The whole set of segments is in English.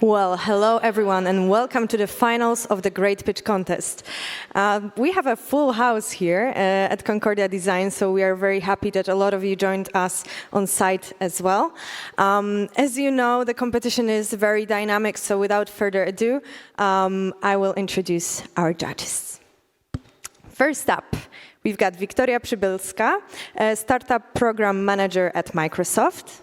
Well, hello everyone, and welcome to the finals of the Great Pitch Contest. We have a full house here at Concordia Design, so we are very happy that a lot of you joined us on site as well. As you know, the competition is very dynamic, so without further ado, I will introduce our judges. First up, we've got Wiktoria Przybylska, a startup program manager at Microsoft.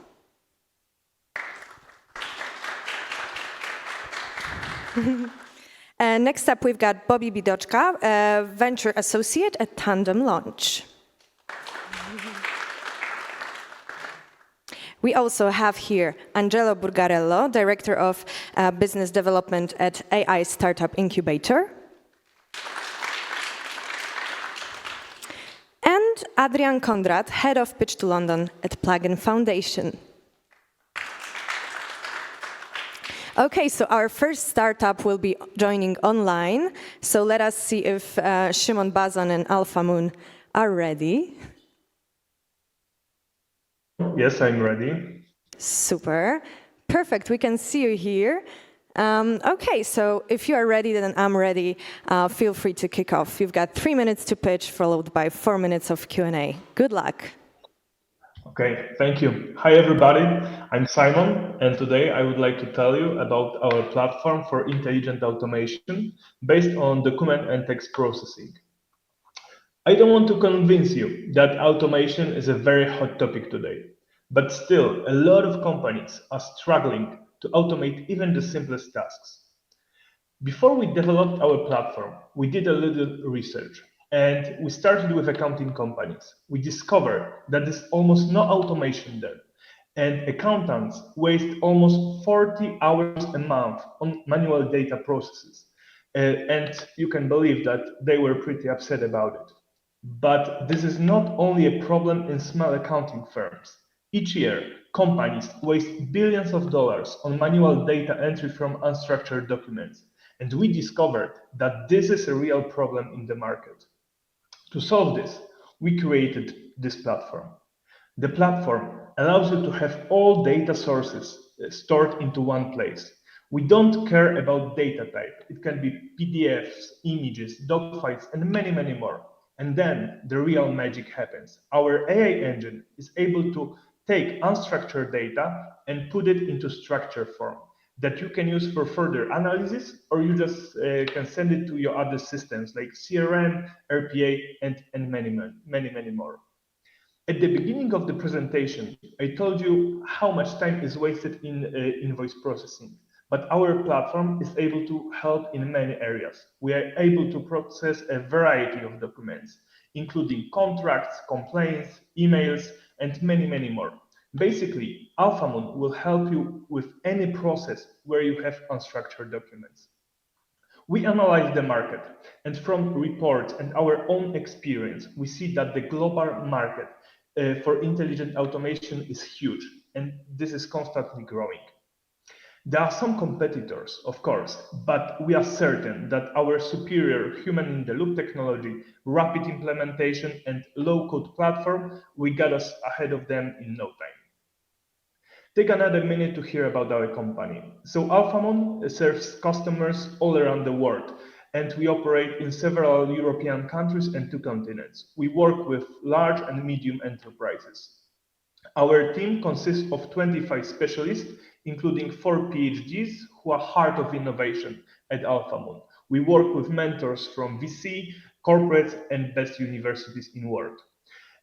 Next up, we've got Bobby Bidoczka, a venture associate at Tandem Launch. We also have here Angelo Burgarello, Director of Business Development at AI Startup Incubator. And Adrian Kondrad, Head of Pitch to London at Plugin Foundation. Okay, so our first startup will be joining online. So let us see if Szymon Bazan and Alpha Moon are ready. Yes, I'm ready. Super. Perfect, we can see you here. Okay, so if you are ready, then I'm ready. Feel free to kick off. You've got 3 minutes to pitch, followed by 4 minutes of Q&A. Good luck. Okay, thank you. Hi, everybody. I'm Simon, and today I would like to tell you about our platform for intelligent automation based on document and text processing. I don't want to convince you that automation is a very hot topic today, but still, a lot of companies are struggling to automate even the simplest tasks. Before we developed our platform, we did a little research. And we started with accounting companies. We discovered that there's almost no automation there. And accountants waste almost 40 hours a month on manual data processes. And you can believe that they were pretty upset about it. But this is not only a problem in small accounting firms. Each year, companies waste billions of dollars on manual data entry from unstructured documents. And we discovered that this is a real problem in the market. To solve this, we created this platform. The platform allows you to have all data sources stored into one place. We don't care about data type. It can be PDFs, images, doc files, and many, many more. And then the real magic happens. Our AI engine is able to take unstructured data and put it into structured form that you can use for further analysis, or you just can send it to your other systems like CRM, RPA, and many, many more. At the beginning of the presentation, I told you how much time is wasted in invoice processing, but our platform is able to help in many areas. We are able to process a variety of documents, including contracts, complaints, emails, and many more. Basically, AlphaMoon will help you with any process where you have unstructured documents. We analyze the market, and from reports and our own experience, we see that the global market for intelligent automation is huge, and this is constantly growing. There are some competitors, of course, but we are certain that our superior human-in-the-loop technology, rapid implementation, and low-code platform will get us ahead of them in no time. Take another minute to hear about our company. So AlphaMoon serves customers all around the world, and we operate in several European countries and 2 continents. We work with large and medium enterprises. Our team consists of 25 specialists, including 4 PhDs who are heart of innovation at AlphaMoon. We work with mentors from VC, corporates, and best universities in the world.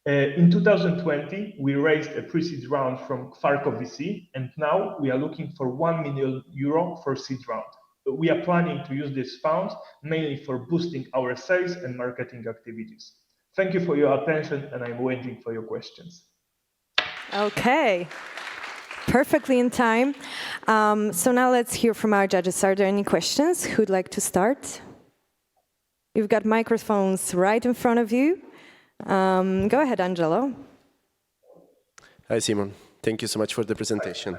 In 2020, we raised a pre-seed round from Kwarko VC, and now we are looking for €1 million for seed round. We are planning to use these funds mainly for boosting our sales and marketing activities. Thank you for your attention, and I'm waiting for your questions. Okay, perfectly in time. So now let's hear from our judges. Are there any questions? Who'd like to start? You've got microphones right in front of you. Go ahead, Angelo. Hi, Simon. Thank you so much for the presentation.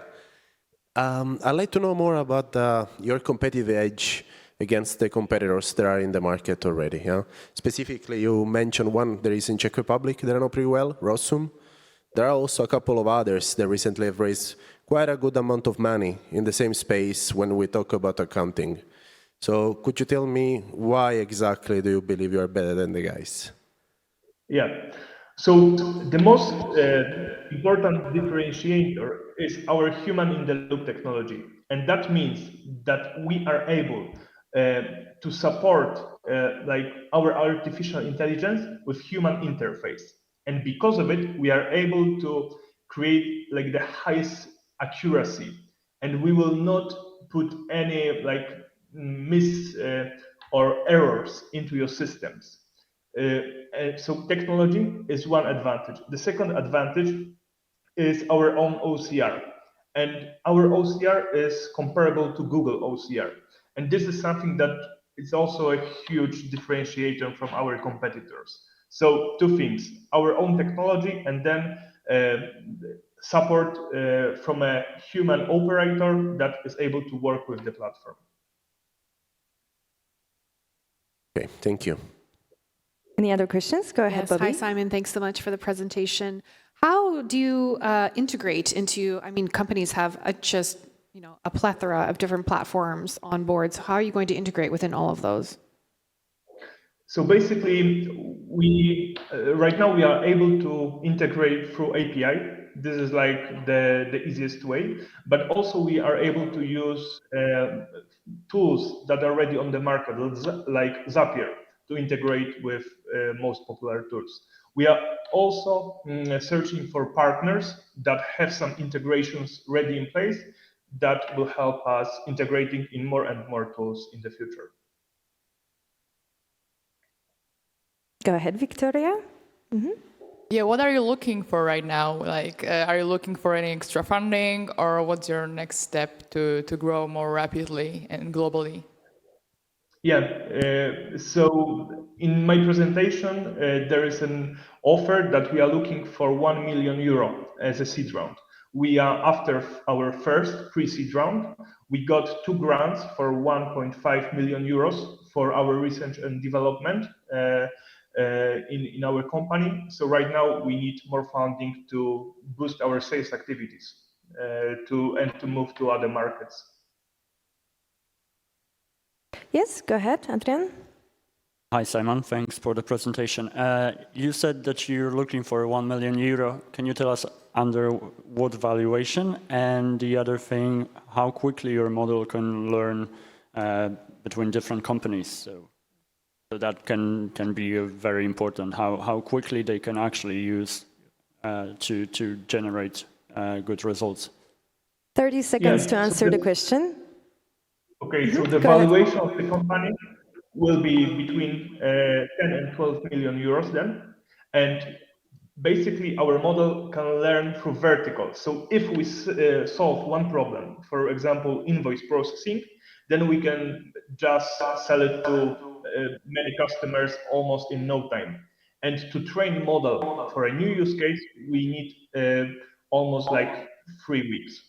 I'd like to know more about your competitive edge against the competitors that are in the market already. Yeah? Specifically, you mentioned one that is in Czech Republic that I know pretty well, Rosum. There are also a couple of others that recently have raised quite a good amount of money in the same space when we talk about accounting. So could you tell me why exactly do you believe you are better than the guys? Yeah. So the most important differentiator is our human-in-the-loop technology, and that means that we are able to support like our artificial intelligence with human interface, and because of it, we are able to create like the highest accuracy, and we will not put any like miss or errors into your systems. So technology is one advantage. The second advantage is our own OCR. And our OCR is comparable to Google OCR. And this is something that is also a huge differentiator from our competitors. So two things, our own technology and then support from a human operator that is able to work with the platform. Okay, thank you. Any other questions? Go ahead, Yes. Bobby. Hi, Simon. Thanks so much for the presentation. How do you integrate into, I mean, companies have just, a plethora of different platforms on board. So how are you going to integrate within all of those? So basically, we right now we are able to integrate through API. This is like the easiest way, but also we are able to use tools that are already on the market, like Zapier, to integrate with most popular tools. We are also searching for partners that have some integrations ready in place that will help us integrating in more and more tools in the future. Go ahead, Victoria. Yeah, what are you looking for right now? Like, are you looking for any extra funding, or what's your next step to grow more rapidly and globally? Yeah, so in my presentation, there is an offer that we are looking for 1 million euro as a seed round. We are after our first pre-seed round. We got 2 grants for 1.5 million euros for our research and development in our company. So right now we need more funding to boost our sales activities to move to other markets. Yes, go ahead, Adrian. Hi, Simon. Thanks for the presentation. You said that you're looking for 1 million euro. Can you tell us under what valuation? And the other thing, how quickly your model can learn between different companies? So that can be very important. How quickly they can actually use to generate good results. 30 seconds to answer the question. Okay, so the Go ahead. valuation of the company will be between 10 and 12 million euros then. And basically our model can learn through vertical. So if we solve one problem, for example, invoice processing, then we can just sell it to many customers almost in no time. And to train model for a new use case, we need almost like 3 weeks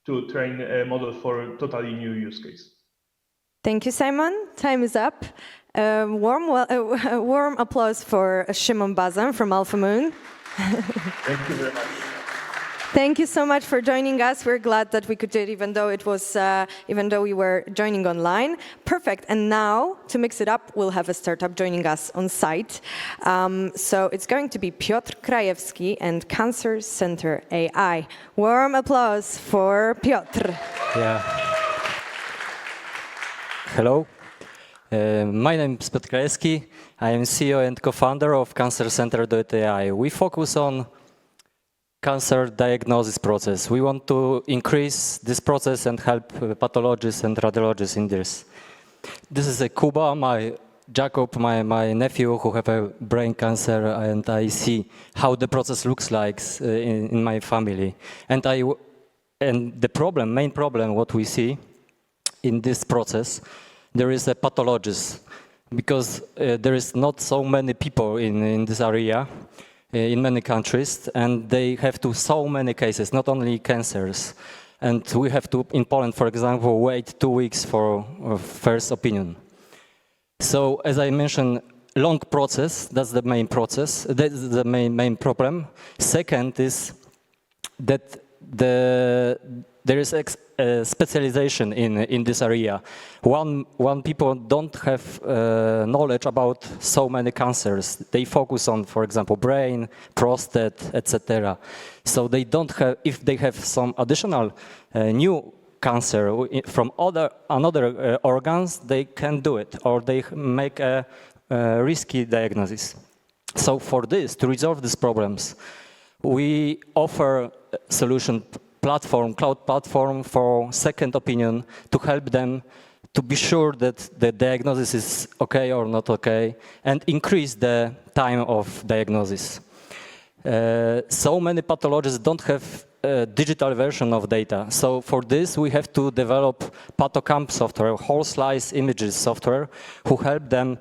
to train a model for a totally new use case. Thank you, Simon. Time is up. Warm applause for Szymon Bazan from Alpha Moon. Thank you very much. Thank you so much for joining us. We're glad that we could do it, even though we were joining online. Perfect. And now, to mix it up, we'll have a startup joining us on site. So it's going to be Piotr Krajewski and Cancer Center AI. Warm applause for Piotr. Yeah. Hello. My name is Piotr Krajewski. I am CEO and co-founder of Cancer Center.ai. We focus on cancer diagnosis process. We want to increase this process and help pathologists and radiologists in this. This is Kuba, Jacob, my nephew who have a brain cancer, and I see how the process looks like in my family. And the main problem, what we see in this process, there is a pathologist, because there is not so many people in this area, in many countries, and they have to so many cases, not only cancers. And we have to, in Poland, for example, wait 2 weeks for first opinion. So, as I mentioned, long process, that's the main process, that's the main problem. Second is that there is specialization in this area. One people don't have knowledge about so many cancers. They focus on, for example, brain, prostate, etc. So they don't have, if they have some additional new cancer from another organs, they can do it, or they make a risky diagnosis. So for this, to resolve these problems, we offer solution platform, cloud platform for second opinion to help them to be sure that the diagnosis is okay or not okay, and increase the time of diagnosis. So many pathologists don't have a digital version of data. So for this, we have to develop PathoCamp software, whole slice images software, which help them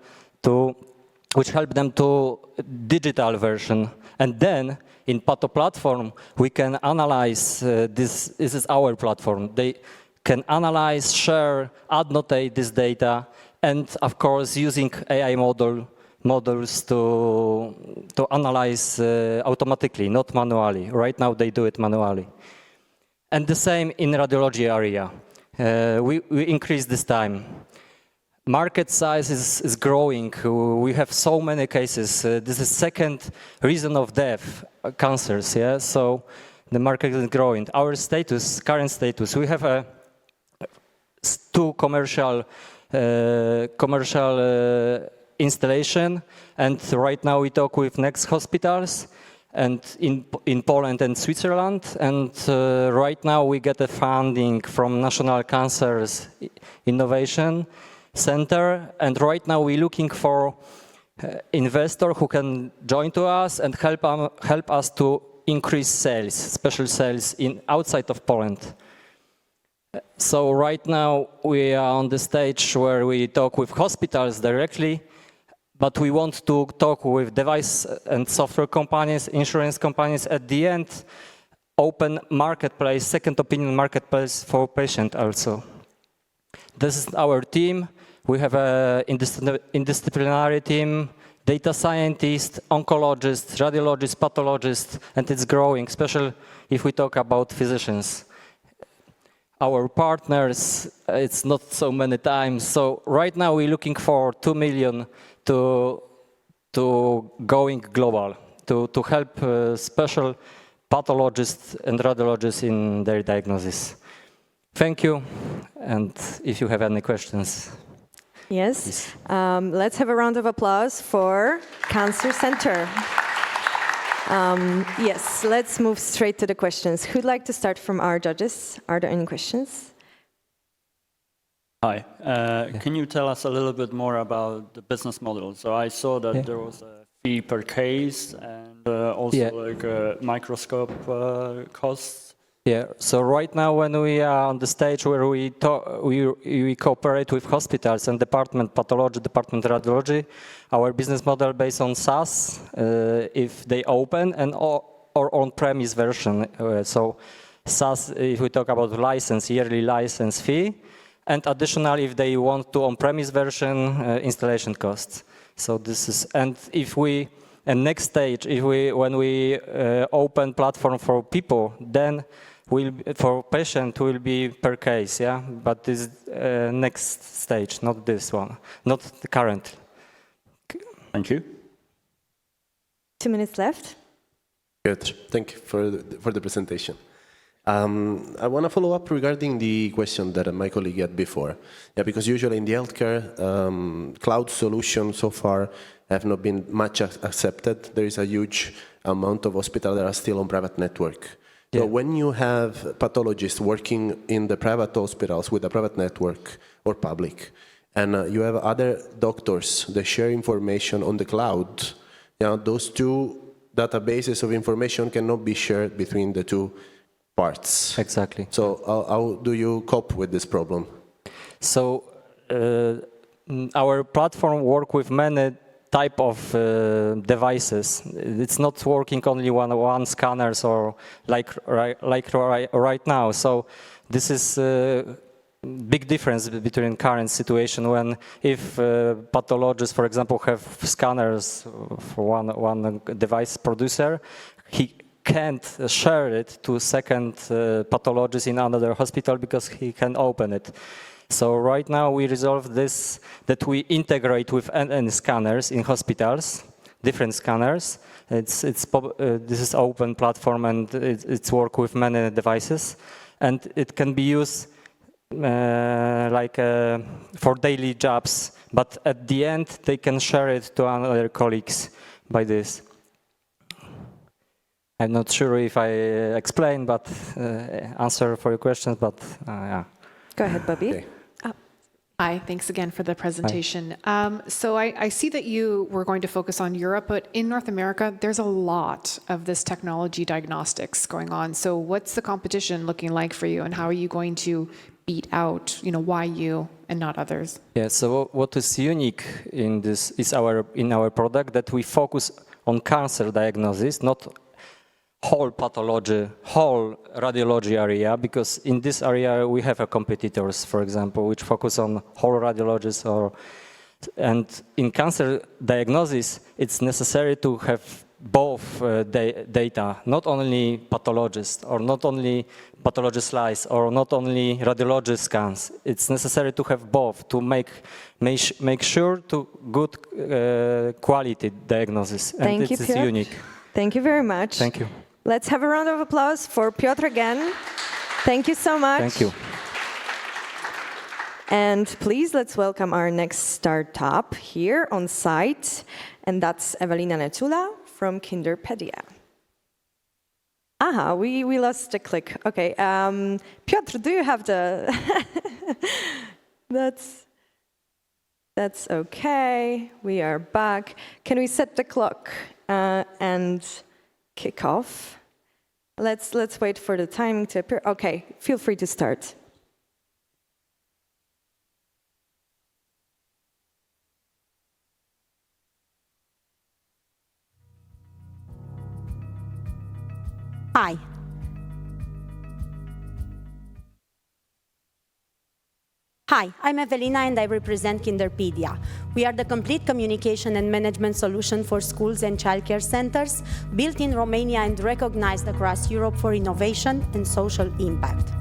to digital version. And then in Patho platform, we can analyze this is our platform. They can analyze, share, annotate this data, and of course using AI models to analyze automatically, not manually. Right now they do it manually. And the same in radiology area. We increase this time. Market size is growing. We have so many cases. This is second reason of death, cancers. Yeah, so the market is growing. Our status, current status, we have two commercial installation, and right now we talk with next hospitals, and in Poland and Switzerland, and right now we get a funding from National Cancer Innovation Center, and right now we're looking for investor who can join to us and help us to increase sales, special sales outside of Poland. So right now we are on the stage where we talk with hospitals directly, but we want to talk with device and software companies, insurance companies. At the end, open marketplace, second opinion marketplace for patient also. This is our team. We have an interdisciplinary team, data scientists, oncologists, radiologists, pathologists, and it's growing, especially if we talk about physicians. Our partners, it's not so many times. So right now we're looking for 2 million to going global, to help special pathologists and radiologists in their diagnosis. Thank you, and if you have any questions. Yes, let's have a round of applause for Cancer Center. Yes, let's move straight to the questions. Who'd like to start from our judges? Are there any questions? Hi, can you tell us a little bit more about the business model? So I saw that there was a fee per case and also like a microscope costs. Yeah, so right now when we are on the stage where we cooperate with hospitals and department pathology, department radiology, our business model based on SaaS, if they open, and or on-premise version. So SaaS, if we talk about license, yearly license fee, and additional if they want to on-premise version, installation costs. So this is, and if we, and next stage, when we open platform for people, then for patient will be per case, yeah? But this next stage, not this one, not the current. Thank you. 2 minutes left. Good, thank you for the presentation. I want to follow up regarding the question that my colleague had before. Yeah, because usually in the healthcare, cloud solutions so far have not been much accepted. There is a huge amount of hospitals that are still on private network. So when you have pathologists working in the private hospitals with a private network or public, and you have other doctors that share information on the cloud, you know, those two databases of information cannot be shared between the two parts. Exactly. So how do you cope with this problem? So our platform works with many type of devices. It's not working only one scanners or like right now. So this is a big difference between current situation when if pathologists, for example, have scanners for one device producer, he can't share it to second pathologist in another hospital because he can open it. So right now we resolve this, that we integrate with NN scanners in hospitals, different scanners. This is open platform and it's work with many devices, and it can be used for daily jobs, but at the end they can share it to other colleagues by this. I'm not sure if I explained, but answer for your questions, but yeah. Go ahead, Bobby. Okay. Hi, thanks again for the presentation. So I see that you were going to focus on Europe, but in North America, there's a lot of this technology diagnostics going on. So what's the competition looking like for you, and how are you going to beat out, why you and not others? Yeah, so what is unique in this is in our product that we focus on cancer diagnosis, not whole pathology, whole radiology area, because in this area we have competitors, for example, which focus on whole radiologists, and in cancer diagnosis, it's necessary to have both data, not only pathologist, or not only pathologist slice, or not only radiologist scans. It's necessary to have both to make sure to good quality diagnosis, and Thank you, it's Piotr. unique. Thank you very much. Thank you. Let's have a round of applause for Piotr again. Thank you so much. Thank you. And please, let's welcome our next startup here on site, and that's Ewelina Netula from Kinderpedia. Aha, we lost a click. Okay, Piotr, do you have the... That's okay. We are back. Can we set the clock and kick off? Let's wait for the timing to appear. Okay, feel free to start. Hi. Hi, I'm Evelina and I represent Kinderpedia. We are the complete communication and management solution for schools and childcare centers, built in Romania and recognized across Europe for innovation and social impact.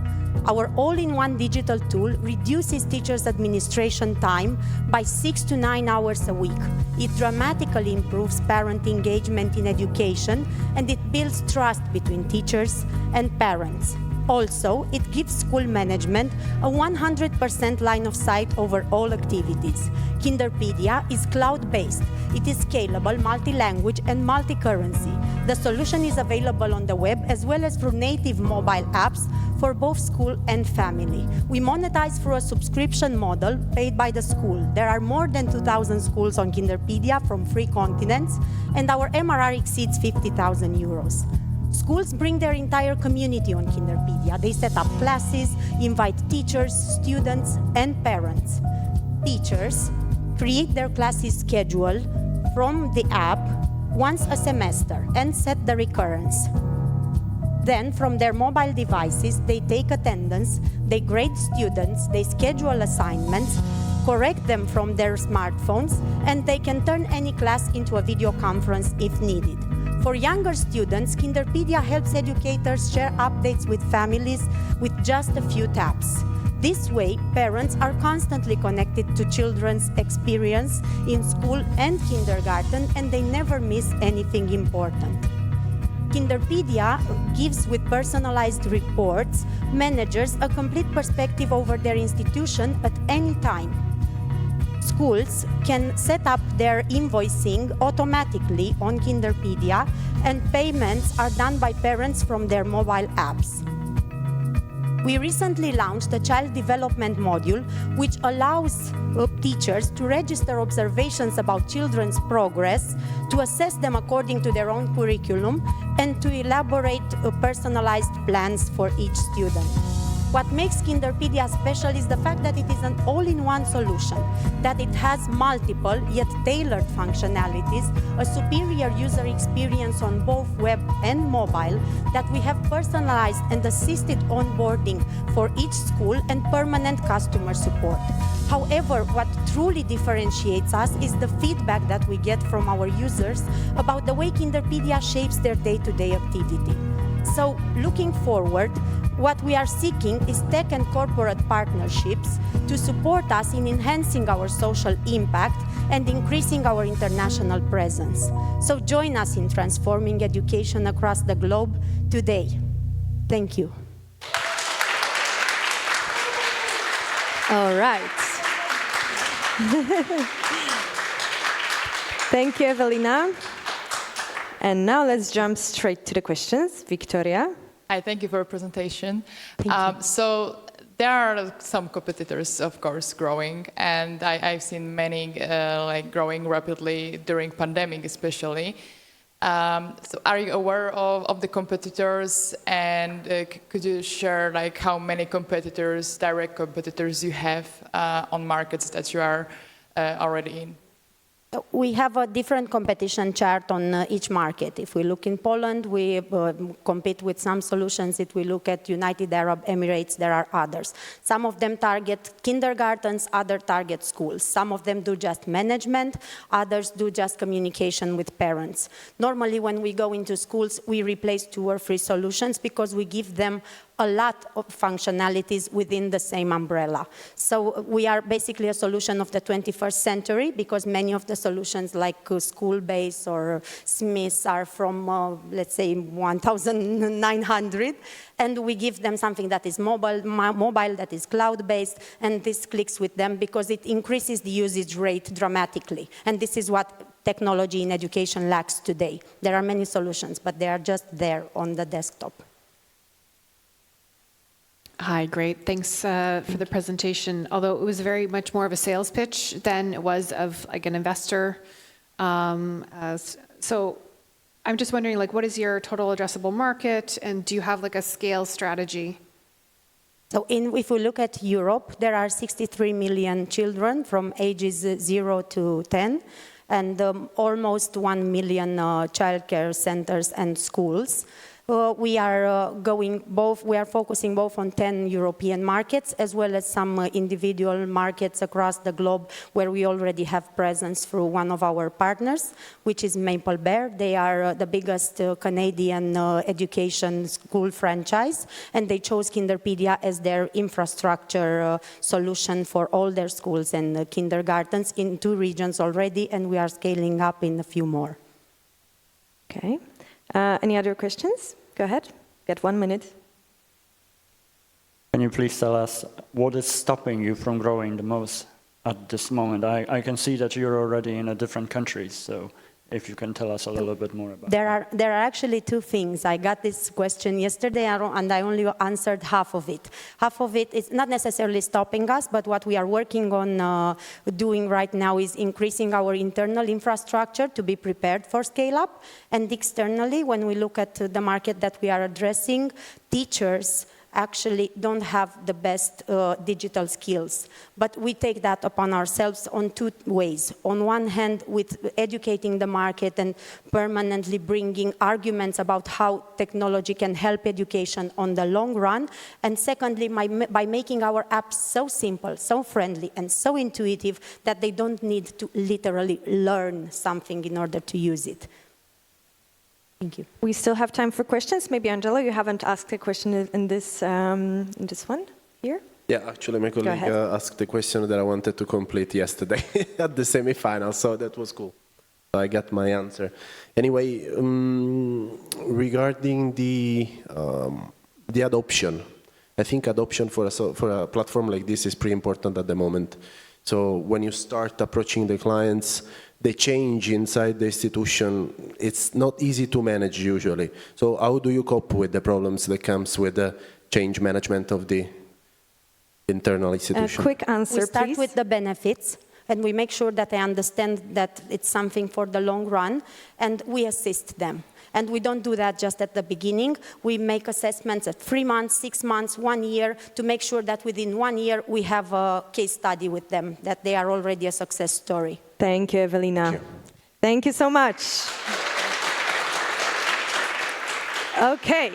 Our all-in-one digital tool reduces teachers' administration time by 6 to 9 hours a week. It dramatically improves parent engagement in education, and it builds trust between teachers and parents. Also, it gives school management a 100% line of sight over all activities. Kinderpedia is cloud-based. It is scalable, multi-language, and multi-currency. The solution is available on the web as well as through native mobile apps for both school and family. We monetize through a subscription model paid by the school. There are more than 2,000 schools on Kinderpedia from 3 continents, and our MRR exceeds 50,000 euros. Schools bring their entire community on Kinderpedia. They set up classes, invite teachers, students, and parents. Teachers create their classes schedule from the app once a semester and set the recurrence. Then, from their mobile devices, they take attendance, they grade students, they schedule assignments, correct them from their smartphones, and they can turn any class into a video conference if needed. For younger students, Kinderpedia helps educators share updates with families with just a few taps. This way, parents are constantly connected to children's experience in school and kindergarten, and they never miss anything important. Kinderpedia gives, with personalized reports, managers a complete perspective over their institution at any time. Schools can set up their invoicing automatically on Kinderpedia, and payments are done by parents from their mobile apps. We recently launched a child development module which allows teachers to register observations about children's progress, to assess them according to their own curriculum, and to elaborate personalized plans for each student. What makes Kinderpedia special is the fact that it is an all-in-one solution, that it has multiple yet tailored functionalities, a superior user experience on both web and mobile, that we have personalized and assisted onboarding for each school and permanent customer support. However, what truly differentiates us is the feedback that we get from our users about the way Kinderpedia shapes their day-to-day activity. So, looking forward, what we are seeking is tech and corporate partnerships to support us in enhancing our social impact and increasing our international presence. So join us in transforming education across the globe today. Thank you. All right. Thank you, Evelina. And now let's jump straight to the questions. Victoria. Hi, thank you for your presentation. Thank you. So there are some competitors, of course, growing, and I've seen many like growing rapidly during pandemic, especially. So are you aware of the competitors, and could you share like how many competitors, direct competitors you have on markets that you are already in? We have a different competition chart on each market. If we look in Poland, we compete with some solutions. If we look at United Arab Emirates, there are others. Some of them target kindergartens, others target schools. Some of them do just management, others do just communication with parents. Normally, when we go into schools, we replace 2 or 3 solutions because we give them a lot of functionalities within the same umbrella. So we are basically a solution of the 21st century because many of the solutions like school-based or Smiths are from, let's say, 1900, and we give them something that is mobile, that is cloud-based, and this clicks with them because it increases the usage rate dramatically. And this is what technology in education lacks today. There are many solutions, but they are just there on the desktop. Hi, great. Thanks for the presentation. Although it was very much more of a sales pitch than it was of like an investor. So I'm just wondering, like, what is your total addressable market, and do you have like a scale strategy? So if we look at Europe, there are 63 million children from ages 0 to 10, and almost 1 million childcare centers and schools. We are focusing both on 10 European markets as well as some individual markets across the globe where we already have presence through one of our partners, which is Maple Bear. They are the biggest Canadian education school franchise, and they chose Kinderpedia as their infrastructure solution for all their schools and kindergartens in 2 regions already, and we are scaling up in a few more. Okay. Any other questions? Go ahead. You got 1 minute. Can you please tell us what is stopping you from growing the most at this moment? I can see that you're already in a different countries, so if you can tell us a little bit more about that. There are actually 2 things. I got this question yesterday and I only answered half of it. Half of it is not necessarily stopping us, but what we are working on doing right now is increasing our internal infrastructure to be prepared for scale-up. And externally, when we look at the market that we are addressing, teachers actually don't have the best digital skills. But we take that upon ourselves on 2 ways. On one hand, with educating the market and permanently bringing arguments about how technology can help education on the long run. And secondly, by making our apps so simple, so friendly, and so intuitive that they don't need to literally learn something in order to use it. Thank you. We still have time for questions. Maybe, Angelo, you haven't asked a question in this one here? Yeah, actually, my colleague asked the question that I wanted to complete yesterday at the semi-final, so that was cool. So I got my answer. Anyway, regarding the adoption, I think adoption for a platform like this is pretty important at the moment. So when you start approaching the clients, the change inside the institution, it's not easy to manage usually. So how do you cope with the problems that comes with the change management of the internal institution? Quick answer, we start please. with the benefits. and we make sure that they understand that it's something for the long run, and we assist them. And we don't do that just at the beginning. We make assessments at 3 months, 6 months, 1 year, to make sure that within 1 year we have a case study with them, that they are already a success story. Thank you, Evelina. Thank you. Thank you so much. Okay.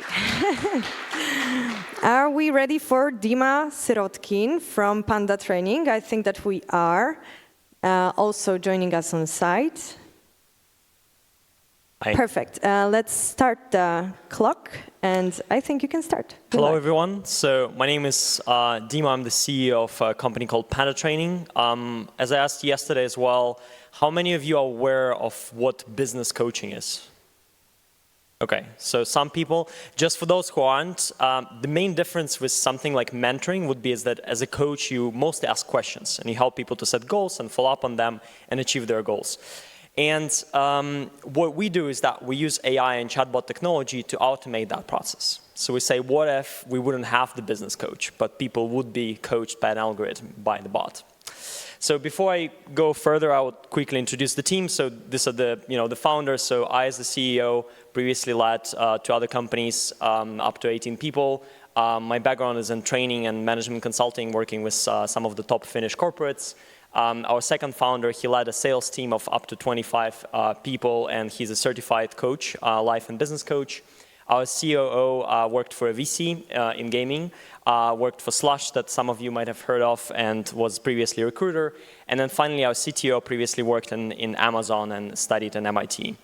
Are we ready for Dima Sirotkin from Panda Training? I think that we are. Also joining us on site. Hi. Perfect. Let's start the clock, and I think you can start. Hello, everyone. So my name is Dima. I'm the CEO of a company called Panda Training. As I asked yesterday as well, how many of you are aware of what business coaching is? Okay, so some people, just for those who aren't, the main difference with something like mentoring would be is that as a coach, you mostly ask questions and you help people to set goals and follow up on them and achieve their goals. And what we do is that we use AI and chatbot technology to automate that process. So we say, what if we wouldn't have the business coach, but people would be coached by an algorithm, by the bot? So before I go further, I would quickly introduce the team. So these are the founders. So I, as the CEO, previously led 2 other companies, up to 18 people. My background is in training and management consulting, working with some of the top Finnish corporates. Our second founder, he led a sales team of up to 25 people, and he's a certified coach, life and business coach. Our COO worked for a VC in gaming, worked for Slush, that some of you might have heard of, and was previously a recruiter. And then finally, our CTO previously worked in Amazon and studied at MIT.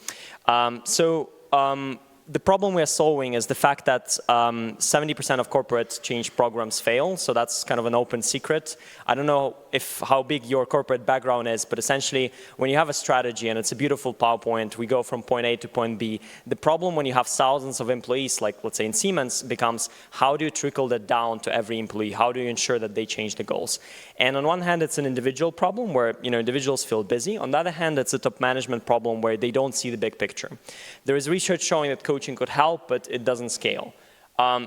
The problem we are solving is the fact that 70% of corporate change programs fail, so that's kind of an open secret. I don't know how big your corporate background is, but essentially when you have a strategy and it's a beautiful PowerPoint, we go from point A to point B. The problem when you have thousands of employees, like let's say in Siemens, becomes how do you trickle that down to every employee? How do you ensure that they change the goals? And on one hand, it's an individual problem where individuals feel busy. On the other hand, it's a top management problem where they don't see the big picture. There is research showing that coaching could help, but it doesn't scale.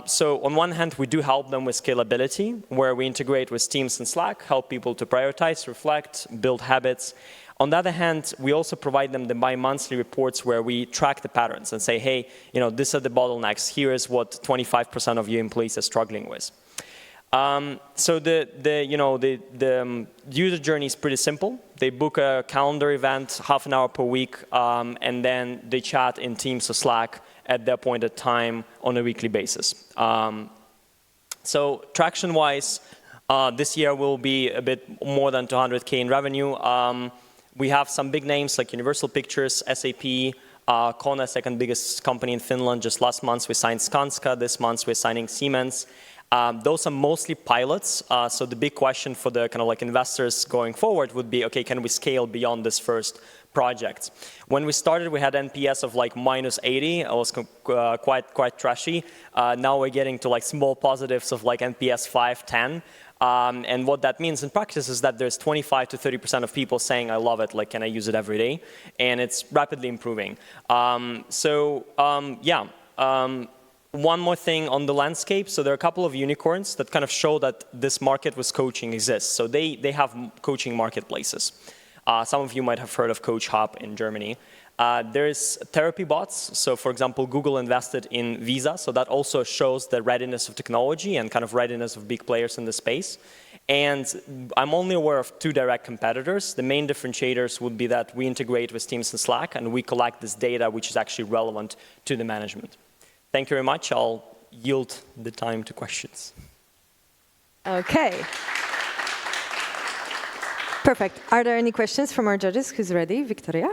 So on one hand, we do help them with scalability, where we integrate with Teams and Slack, help people to prioritize, reflect, build habits. On the other hand, we also provide them the bi-monthly reports where we track the patterns and say, hey, these are the bottlenecks. Here is what 25% of your employees are struggling with. So the user journey is pretty simple. They book a calendar event, half an hour per week, and then they chat in Teams or Slack at the appointed time on a weekly basis. So traction-wise, this year will be a bit more than 200K in revenue. We have some big names like Universal Pictures, SAP, Kone, second biggest company in Finland. Just last month we signed Skanska. This month we're signing Siemens. Those are mostly pilots. So the big question for the kind of like investors going forward would be, okay, can we scale beyond this first project? When we started, we had NPS of like -80. It was quite trashy. Now we're getting to like small positives of like NPS 5, 10. And what that means in practice is that there's 25 to 30% of people saying, I love it, like, can I use it every day? And it's rapidly improving. One more thing on the landscape. So there are a couple of unicorns that kind of show that this market with coaching exists. So they have coaching marketplaces. Some of you might have heard of Coach Hub in Germany. There's therapy bots. So for example, Google invested in Visa. So that also shows the readiness of technology and kind of readiness of big players in the space. And I'm only aware of 2 direct competitors. The main differentiators would be that we integrate with Teams and Slack, and we collect this data, which is actually relevant to the management. Thank you very much. I'll yield the time to questions. Okay. Perfect. Are there any questions from our judges? Who's ready? Victoria?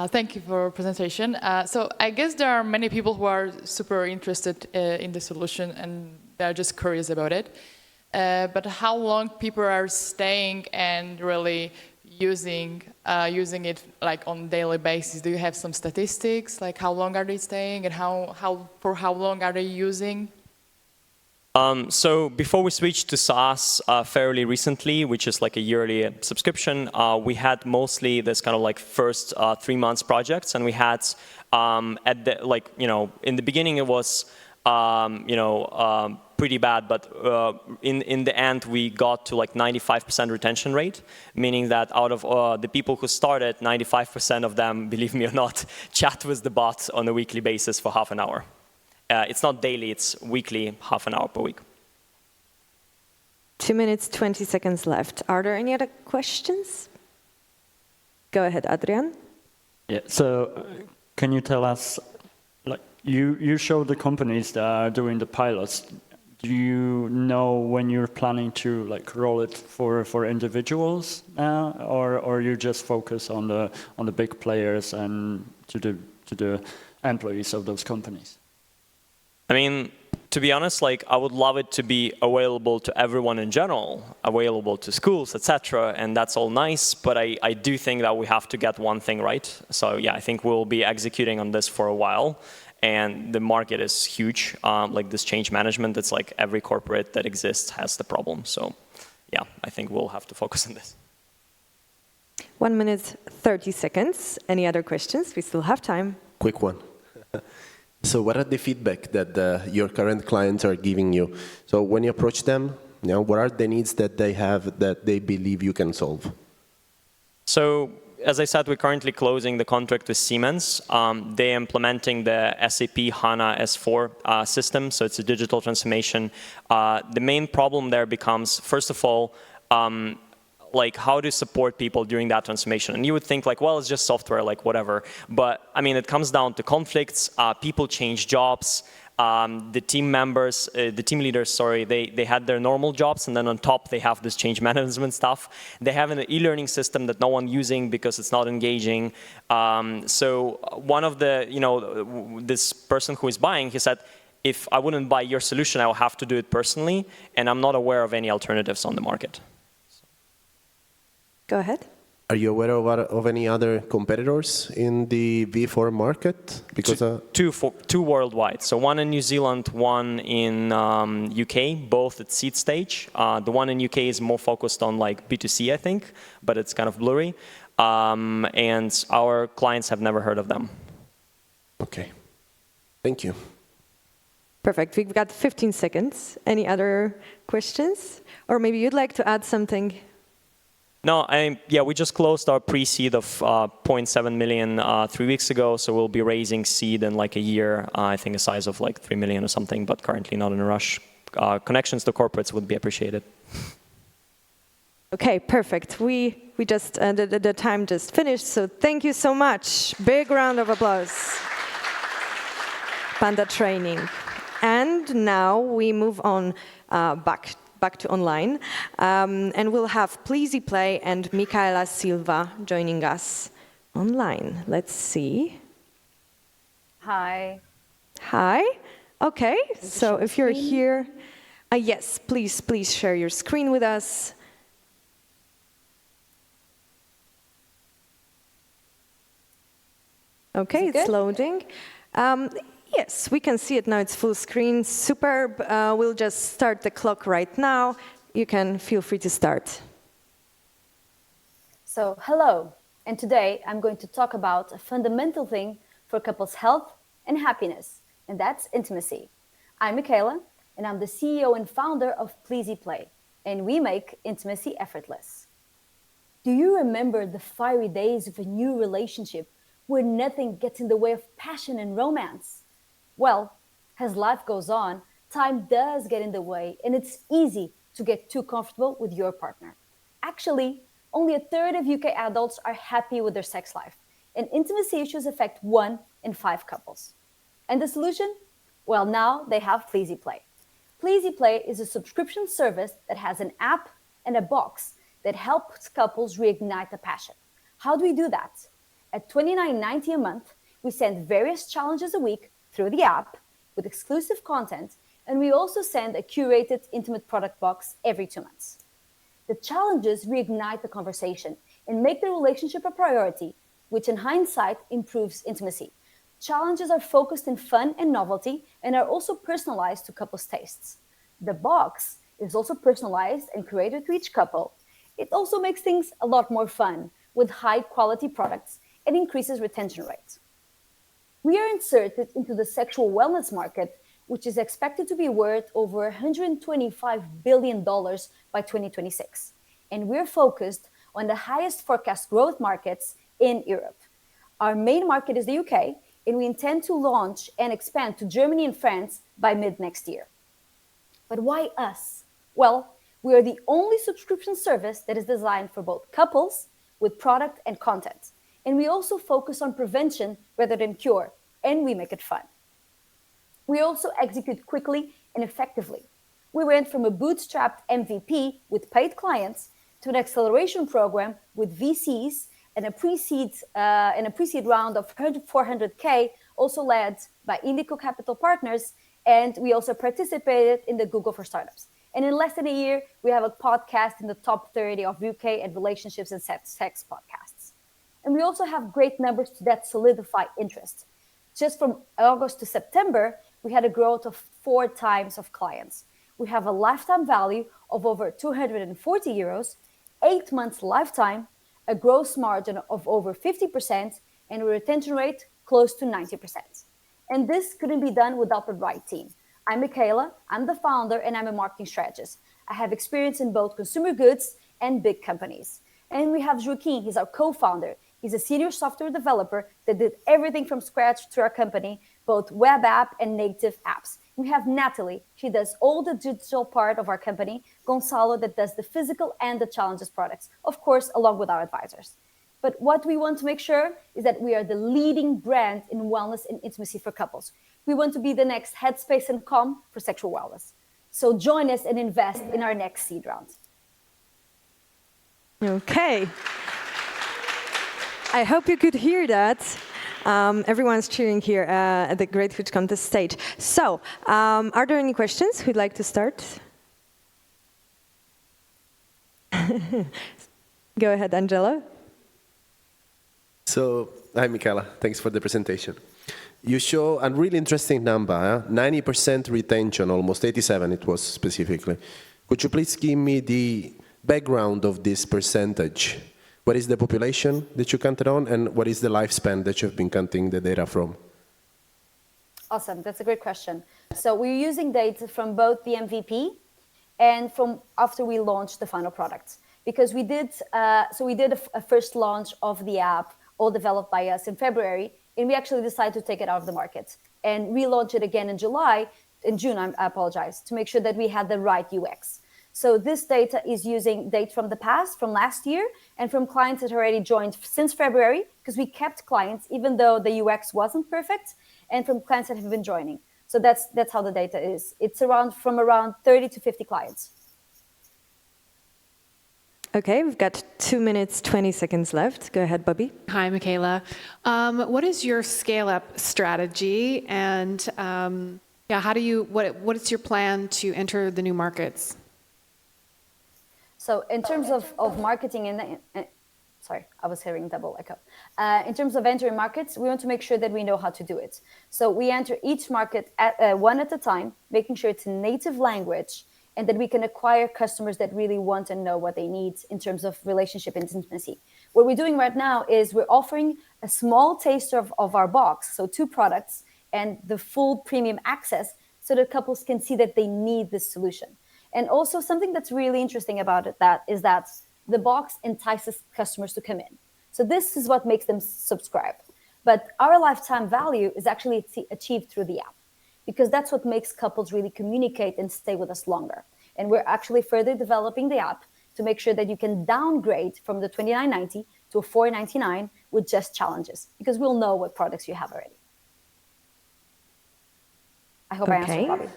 Thank you for your presentation. So I guess there are many people who are super interested in the solution and they're just curious about it. But how long people are staying and really using it like on a daily basis? Do you have some statistics? Like how long are they staying and for how long are they using? So before we switched to SaaS fairly recently, which is like a yearly subscription, we had mostly this kind of like first 3 months projects, and we had in the beginning it was pretty bad, but in the end, we got to like 95% retention rate, meaning that out of the people who started, 95% of them, believe me or not, chat with the bot on a weekly basis for half an hour. It's not daily, it's weekly, half an hour per week. 2 minutes, 20 seconds left. Are there any other questions? Go ahead, Adrian. Yeah, so can you tell us, like, you show the companies that are doing the pilots. Do you know when you're planning to like roll it for individuals now, or you just focus on the big players and to the employees of those companies? I mean, to be honest, like I would love it to be available to everyone in general, available to schools, etc. And that's all nice, but I do think that we have to get one thing right. So yeah, I think we'll be executing on this for a while. And the market is huge. Like this change management, it's like every corporate that exists has the problem. So yeah, I think we'll have to focus on this. 1 minute, 30 seconds. Any other questions? We still have time. Quick one. So what are the feedback that your current clients are giving you? So when you approach them, what are the needs that they have that they believe you can solve? So as I said, we're currently closing the contract with Siemens. They're implementing the SAP HANA S4 system, so it's a digital transformation. The main problem there becomes, first of all, like how to support people during that transformation. And you would think like, well, it's just software, like whatever. But I mean, it comes down to conflicts, people change jobs, the team members, the team leaders, sorry, they had their normal jobs, and then on top they have this change management stuff. They have an e-learning system that no one using because it's not engaging. So one of the, this person who is buying, he said, if I wouldn't buy your solution, I will have to do it personally, and I'm not aware of any alternatives on the market. Go ahead. Are you aware of any other competitors in the V4 market? Because two worldwide. So one in New Zealand, one in UK, both at seed stage. The one in UK is more focused on like B2C, I think, but it's kind of blurry. And our clients have never heard of them. Okay. Thank you. Perfect. We've got 15 seconds. Any other questions? Or maybe you'd like to add something? No, yeah, we just closed our pre-seed of 0.7 million 3 weeks ago, so we'll be raising seed in like a year, I think a size of like 3 million or something, but currently not in a rush. Connections to corporates would be appreciated. Okay, perfect. We just, the time just finished, so thank you so much. Big round of applause. Panda Training. And now we move on back to online. And we'll have Pleasy Play and Micaela Silva joining us online. Let's see. Hi. Hi. Okay, so if you're here, yes, please share your screen with us. Okay, it's loading. Yes, we can see it now. It's full screen. Superb. We'll just start the clock right now. You can feel free to start. So, hello. And today I'm going to talk about a fundamental thing for couples' health and happiness, and that's intimacy. I'm Micaela, and I'm the CEO and founder of Pleasy Play, and we make intimacy effortless. Do you remember the fiery days of a new relationship where nothing gets in the way of passion and romance? Well, as life goes on, time does get in the way, and it's easy to get too comfortable with your partner. Actually, only a third of UK adults are happy with their sex life, and intimacy issues affect 1 in 5 couples. And the solution? Well, now they have Pleasy Play. Pleasy Play is a subscription service that has an app and a box that helps couples reignite the passion. How do we do that? At $29.90 a month, we send various challenges a week through the app with exclusive content, and we also send a curated intimate product box every 2 months. The challenges reignite the conversation and make the relationship a priority, which in hindsight improves intimacy. Challenges are focused in fun and novelty and are also personalized to couples' tastes. The box is also personalized and curated to each couple. It also makes things a lot more fun with high-quality products and increases retention rates. We are inserted into the sexual wellness market which is expected to be worth over $125 billion by 2026. And we're focused on the highest forecast growth markets in Europe. Our main market is the UK, and we intend to launch and expand to Germany and France by mid next year. But why us? Well, we are the only subscription service that is designed for both couples with product and content. And we also focus on prevention rather than cure, and we make it fun. We also execute quickly and effectively. We went from a bootstrapped MVP with paid clients to an acceleration program with VCs and a pre-seed round of 400K, also led by Indico Capital Partners, and we also participated in the Google for Startups. And in less than a year, we have a podcast in the top 30 of UK and relationships and sex podcasts. And we also have great numbers that solidify interest. Just from August to September, we had a growth of 4 times of clients. We have a lifetime value of over 240 euros, 8 months lifetime, a gross margin of over 50%, and a retention rate close to 90%. And this couldn't be done without the right team. I'm Michaela, I'm the founder, and I'm a marketing strategist. I have experience in both consumer goods and big companies. And we have Joaquin, he's our co-founder. He's a senior software developer that did everything from scratch to our company, both web app and native apps. We have Natalie, she does all the digital part of our company, Gonzalo that does the physical and the challenges products, of course, along with our advisors. But what we want to make sure is that we are the leading brand in wellness and intimacy for couples. We want to be the next Headspace and Calm for sexual wellness. So join us and invest in our next seed round. Okay. I hope you could hear that. Everyone's cheering here at the Great Pitch Contest stage. So, are there any questions? Who'd like to start? Go ahead, Angela. So, hi, Michaela. Thanks for the presentation. You show a really interesting number, 90% retention, almost 87 it was specifically. Could you please give me the background of this percentage? What is the population that you counted on, and what is the lifespan that you've been counting the data from? Awesome, that's a great question. So we're using data from both the MVP and from after we launched the final product. Because we did a first launch of the app, all developed by us in February, and we actually decided to take it out of the market and relaunch it again in June, I apologize, to make sure that we had the right UX. So this data is using data from the past, from last year, and from clients that already joined since February, because we kept clients even though the UX wasn't perfect, and from clients that have been joining. So that's how the data is. It's from around 30 to 50 clients. Okay, we've got 2 minutes, 20 seconds left. Go ahead, Bobby. Hi, Michaela. What is your scale-up strategy, and what is your plan to enter the new markets? So in terms of marketing, sorry, I was hearing double echo. In terms of entering markets, we want to make sure that we know how to do it. So we enter each market one at a time, making sure it's a native language, and that we can acquire customers that really want and know what they need in terms of relationship and intimacy. What we're doing right now is we're offering a small taster of our box, so 2 products, and the full premium access so that couples can see that they need this solution. And also something that's really interesting about it is that the box entices customers to come in. So this is what makes them subscribe. But our lifetime value is actually achieved through the app, because that's what makes couples really communicate and stay with us longer. And we're actually further developing the app to make sure that you can downgrade from the $29.90 to a $4.99 with just challenges, because we'll know what products you have already. I hope I answered, Bobby.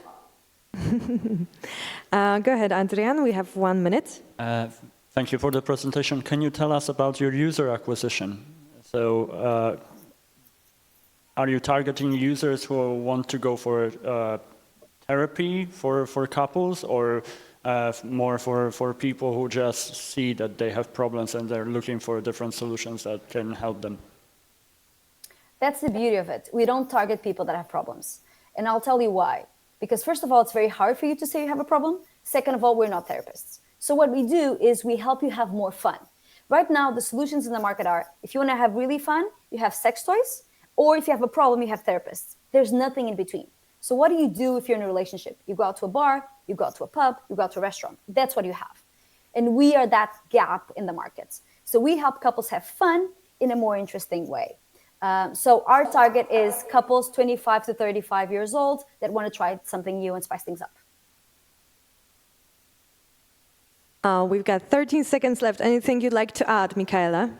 Go ahead, Adrian. We have 1 minute. Thank you for the presentation. Can you tell us about your user acquisition? So, are you targeting users who want to go for therapy for couples, or more for people who just see that they have problems and they're looking for different solutions that can help them? That's the beauty of it. We don't target people that have problems. And I'll tell you why. Because first of all, it's very hard for you to say you have a problem. Second of all, we're not therapists. So what we do is we help you have more fun. Right now, the solutions in the market are, if you want to have really fun, you have sex toys, or if you have a problem, you have therapists. There's nothing in between. So what do you do if you're in a relationship? You go out to a bar, you go out to a pub, you go out to a restaurant. That's what you have. And we are that gap in the market. So we help couples have fun in a more interesting way. So our target is couples 25 to 35 years old that want to try something new and spice things up. We've got 13 seconds left. Anything you'd like to add, Michaela?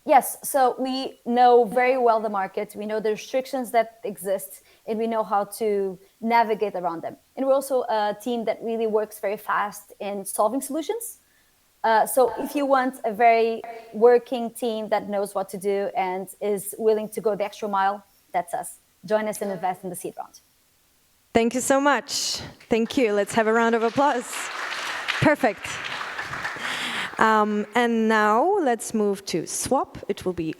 Yes, so we know very well the market. We know the restrictions that exist, and we know how to navigate around them. And we're also a team that really works very fast in solving solutions. So if you want a very working team that knows what to do and is willing to go the extra mile, that's us. Join us and invest in the seed round. Thank you so much. Thank you. Let's have a round of applause. Perfect. And now let's move to Swap. It will be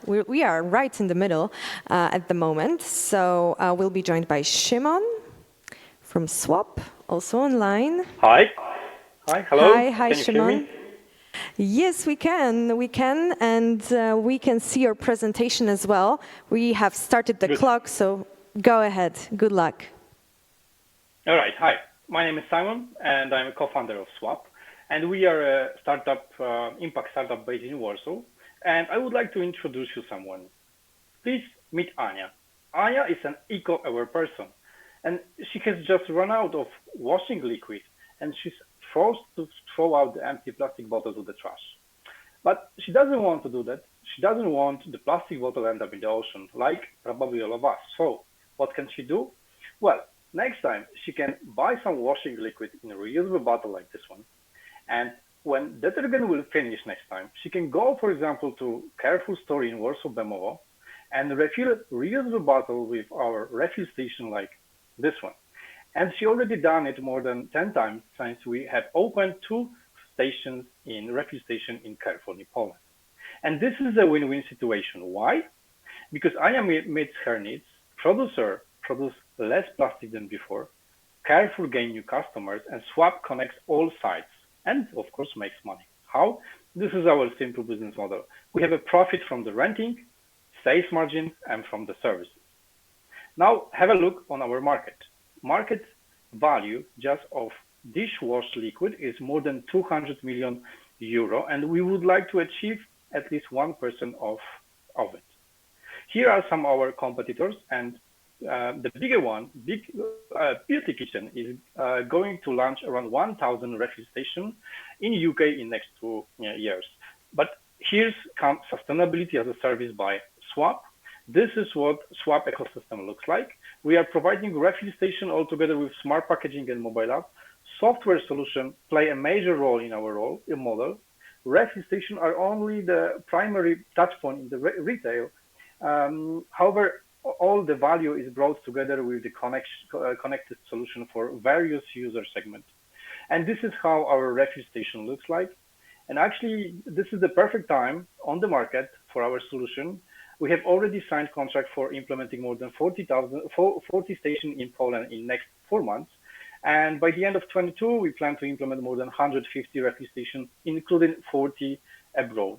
we are right in the middle at the moment. So we'll be joined by Shimon from Swap, also online. Hi. Hi, hello. Hi, Can you Shimon. hear me? Yes, we can, and we can see your presentation as well. We have started the clock, so go ahead. Good luck. All right, hi. My name is Simon, and I'm a co-founder of Swap. And we are a startup, impact startup based in Warsaw. And I would like to introduce you someone. Please meet Anya. Anya is an eco-aware person, and she has just run out of washing liquid, and she's forced to throw out the empty plastic bottle to the trash. But she doesn't want to do that. She doesn't want the plastic bottle end up in the ocean, like probably all of us. So what can she do? Well, next time she can buy some washing liquid in a reusable bottle like this one. And when detergent will finish next time, she can go, for example, to Carrefour store in Warsaw Bemowo and refill a reusable bottle with our refill station like this one. And she already done it more than 10 times since we have opened 2 stations in refill station in Carrefour in Poland. And this is a win-win situation. Why? Because Anya meets her needs, producer produce less plastic than before, Carrefour gain new customers, and Swap connects all sites and of course makes money. How? This is our simple business model. We have a profit from the renting, sales margin, and from the services. Now have a look on our market. Market value just of dishwash liquid is more than 200 million euro, and we would like to achieve at least 1% of it. Here are some of our competitors, and the bigger one, Beauty Kitchen, is going to launch around 1,000 refill stations in UK in next 2 years. But here's comes sustainability as a service by Swap. This is what Swap ecosystem looks like. We are providing refill station all together with smart packaging and mobile app. Software solution play a major role in our model. Refill station are only the primary touch point in the retail. However, all the value is brought together with the connected solution for various user segments. And this is how our refill station looks like. And actually, this is the perfect time on the market for our solution. We have already signed contract for implementing more than 40 stations in Poland in next 4 months. And by the end of 2022, we plan to implement more than 150 refill stations, including 40 abroad.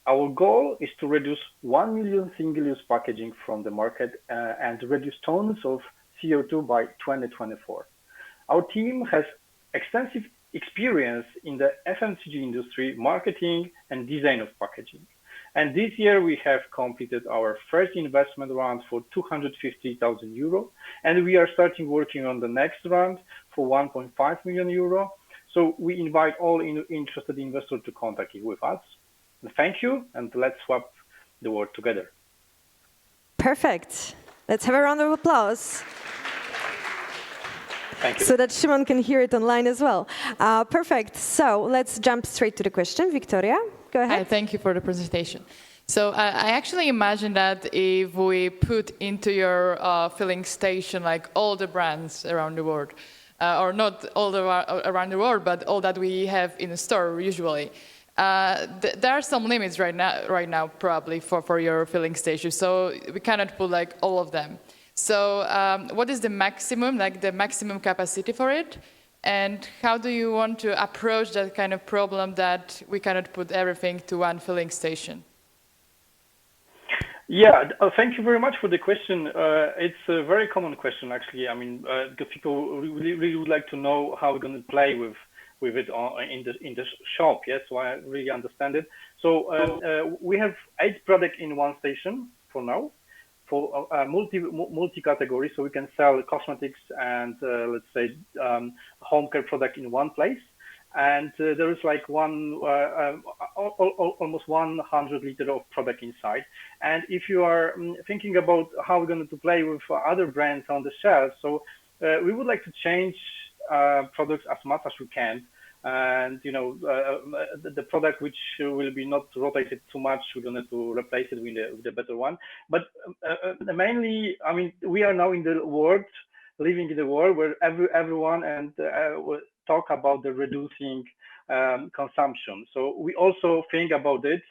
Our goal is to reduce 1 million single-use packaging from the market and reduce tons of CO2 by 2024. Our team has extensive experience in the FMCG industry, marketing and design of packaging. And this year we have completed our first investment round for 250,000 euro, and we are starting working on the next round for 1.5 million euro. So we invite all interested investors to contact with us. Thank you, and let's swap the word together. Perfect. Let's have a round of applause. Thank you. So that Shimon can hear it online as well. Perfect. So let's jump straight to the question. Victoria, go ahead. Thank you for the presentation. So I actually imagine that if we put into your filling station like all the brands around the world, or not all around the world, but all that we have in the store usually, there are some limits right now probably for your filling station. So we cannot put like all of them. So what is the maximum capacity for it? And how do you want to approach that kind of problem that we cannot put everything to one filling station? Yeah, thank you very much for the question. It's a very common question, actually. I mean, because people really would like to know how we're going to play with it in the shop. Yes, so I really understand it. So we have 8 products in one station for now, for multi category. So we can sell cosmetics and let's say home care product in one place. And there is like almost 100 liters of product inside. And if you are thinking about how we're going to play with other brands on the shelf, so we would like to change products as much as we can. And the product which will be not rotated too much, we're going to replace it with a better one. But mainly, I mean, we are now in the world, living in the world where everyone and talk about the reducing consumption. So we also think about it.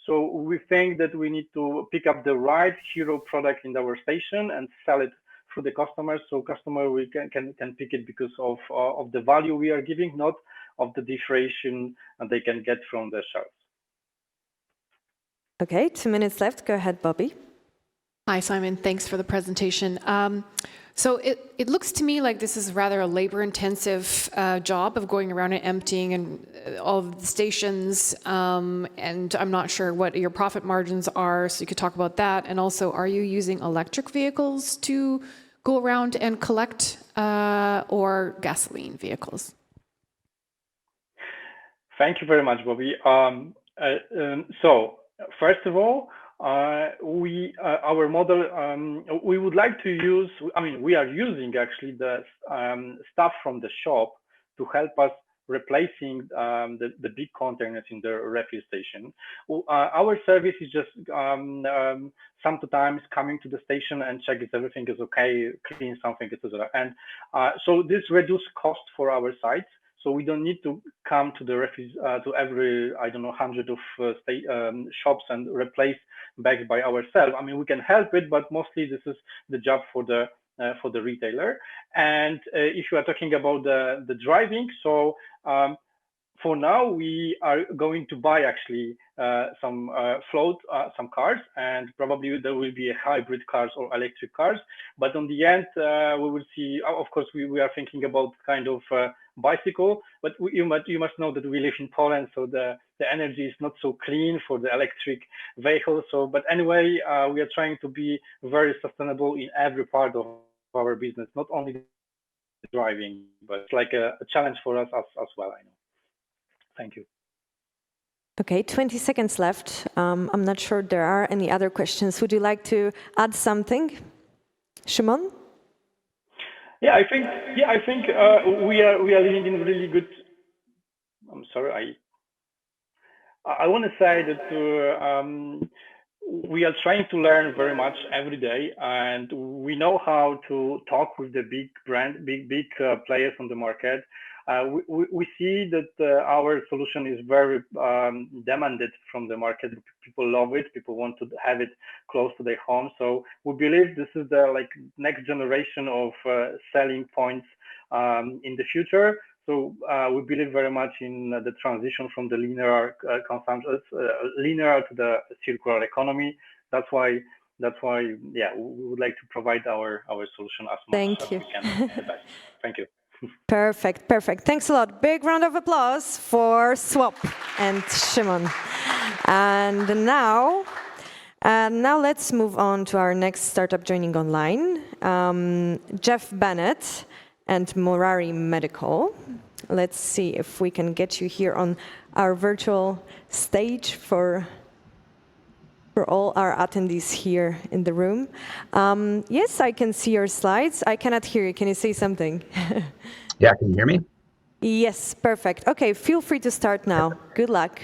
So we think that we need to pick up the right hero product in our station and sell it through the customers. So customer we can pick it because of the value we are giving, not of the differentiation they can get from the shelves. Okay, 2 minutes left. Go ahead, Bobby. Hi, Simon. Thanks for the presentation. So it looks to me like this is rather a labor-intensive job of going around and emptying and all of the stations, and I'm not sure what your profit margins are, so you could talk about that. And also, are you using electric vehicles to go around and collect, or gasoline vehicles? Thank you very much, Bobby. So first of all, our model, we would like to use, I mean, we are using actually the stuff from the shop to help us replacing the big containers in the refill station. Our service is just sometimes coming to the station and check if everything is okay, clean something, etc. And so this reduces cost for our sites. So we don't need to come to the to every, I don't know, 100 of shops and replace bags by ourselves. I mean, we can help it, but mostly this is the job for the retailer. And if you are talking about the driving, so for now, we are going to buy actually some some cars, and probably there will be a hybrid cars or electric cars. But on the end, we will see. Of course, we are thinking about kind of bicycle. But you must know that we live in Poland, so the energy is not so clean for the electric vehicles. So, but anyway, we are trying to be very sustainable in every part of our business, not only the driving, but it's like a challenge for us as well. I know. Thank you. Okay, 20 seconds left. I'm not sure there are any other questions. Would you like to add something, Szymon? Yeah, I think we are living in really good. I'm sorry, I want to say that we are trying to learn very much every day, and we know how to talk with the big players on the market. We see that our solution is very demanded from the market. People love it. People want to have it close to their home. So we believe this is the next generation of selling points in the future. So we believe very much in the transition from the linear consumption, linear to the circular economy. That's why, yeah, we would like to provide our solution as much as we can. Thank you. Perfect, perfect. Thanks a lot. Big round of applause for Swap and Szymon. And now let's move on to our next startup joining online, Jeff Bennett and Morari Medical. Let's see if we can get you here on our virtual stage for all our attendees here in the room. Yes, I can see your slides. I cannot hear you. Can you say something? Yeah, can you hear me? Yes, perfect. Okay, feel free to start now. Good luck.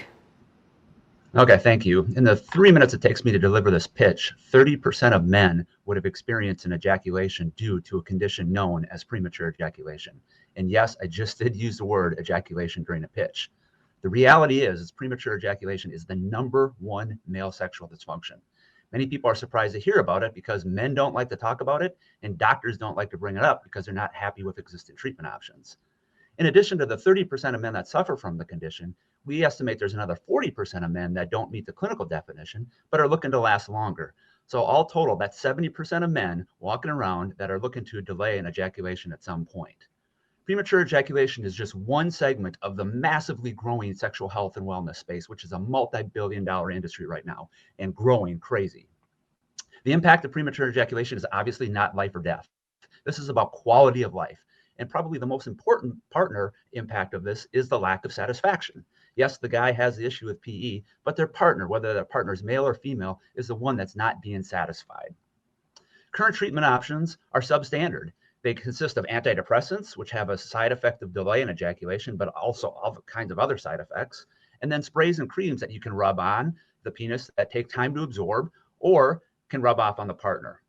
Okay, thank you. In the 3 minutes it takes me to deliver this pitch, 30% of men would have experienced an ejaculation due to a condition known as premature ejaculation. And yes, I just did use the word ejaculation during a pitch. The reality is premature ejaculation is the #1 male sexual dysfunction. Many people are surprised to hear about it because men don't like to talk about it and doctors don't like to bring it up because they're not happy with existing treatment options. In addition to the 30% of men that suffer from the condition, we estimate there's another 40% of men that don't meet the clinical definition, but are looking to last longer. So all total, that's 70% of men walking around that are looking to delay an ejaculation at some point. Premature ejaculation is just one segment of the massively growing sexual health and wellness space, which is a multi-billion-dollar industry right now and growing crazy. The impact of premature ejaculation is obviously not life or death. This is about quality of life. And probably the most important partner impact of this is the lack of satisfaction. Yes, the guy has the issue with PE, but their partner, whether their partner is male or female, is the one that's not being satisfied. Current treatment options are substandard. They consist of antidepressants, which have a side effect of delay in ejaculation, but also all kinds of other side effects, and then sprays and creams that you can rub on the penis that take time to absorb or can rub off on the partner.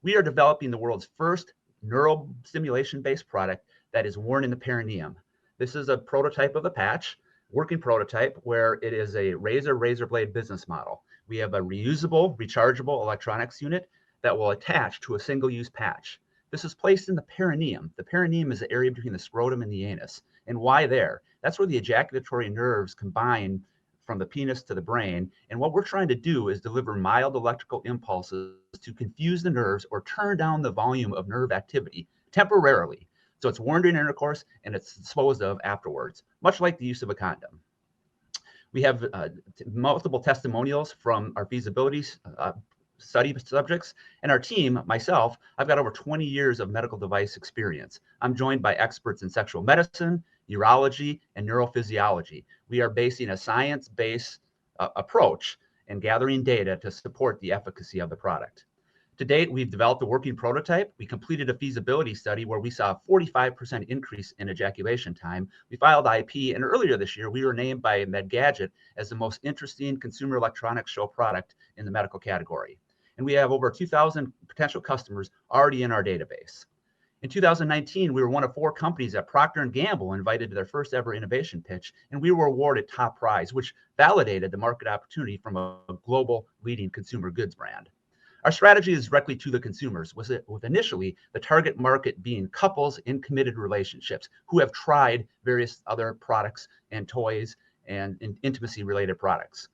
We are developing the world's first neural stimulation-based product that is worn in the perineum. This is a prototype of a patch, working prototype, where it is a razor blade business model. We have a reusable, rechargeable electronics unit that will attach to a single-use patch. This is placed in the perineum. The perineum is the area between the scrotum and the anus. And why there? That's where the ejaculatory nerves combine from the penis to the brain. And what we're trying to do is deliver mild electrical impulses to confuse the nerves or turn down the volume of nerve activity temporarily. So it's worn during intercourse and it's disposed of afterwards, much like the use of a condom. We have multiple testimonials from our feasibility study subjects, and our team, myself, I've got over 20 years of medical device experience. I'm joined by experts in sexual medicine, urology, and neurophysiology. We are basing a science-based approach and gathering data to support the efficacy of the product. To date, we've developed a working prototype. We completed a feasibility study where we saw a 45% increase in ejaculation time. We filed IP, and earlier this year, we were named by MedGadget as the most interesting consumer electronics show product in the medical category. And we have over 2,000 potential customers already in our database. In 2019, we were one of 4 companies that Procter & Gamble invited to their first ever innovation pitch, and we were awarded top prize, which validated the market opportunity from a global leading consumer goods brand. Our strategy is directly to the consumers, with initially the target market being couples in committed relationships who have tried various other products and toys and intimacy-related products.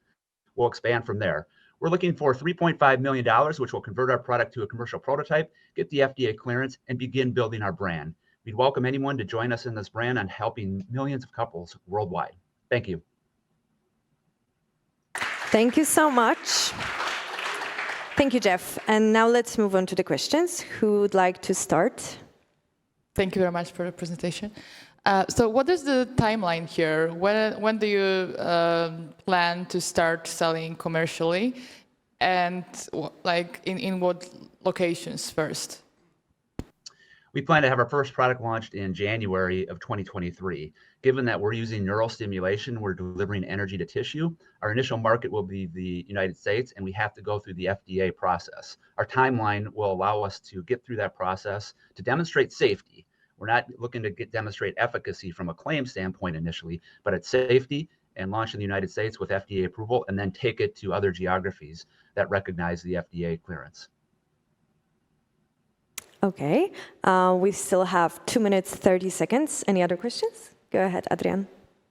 We'll expand from there. We're looking for $3.5 million, which will convert our product to a commercial prototype, get the FDA clearance, and begin building our brand. We'd welcome anyone to join us in this brand on helping millions of couples worldwide. Thank you. Thank you so much. Thank you, Jeff. And now let's move on to the questions. Who would like to start? Thank you very much for the presentation. So what is the timeline here? When do you plan to start selling commercially? And like in what locations first? We plan to have our first product launched in January of 2023. Given that we're using neural stimulation, we're delivering energy to tissue, our initial market will be the United States, and we have to go through the FDA process. Our timeline will allow us to get through that process to demonstrate safety. We're not looking to demonstrate efficacy from a claim standpoint initially, but it's safety and launch in the United States with FDA approval, and then take it to other geographies that recognize the FDA clearance. Okay, we still have 2 minutes, 30 seconds. Any other questions? Go ahead, Adrian.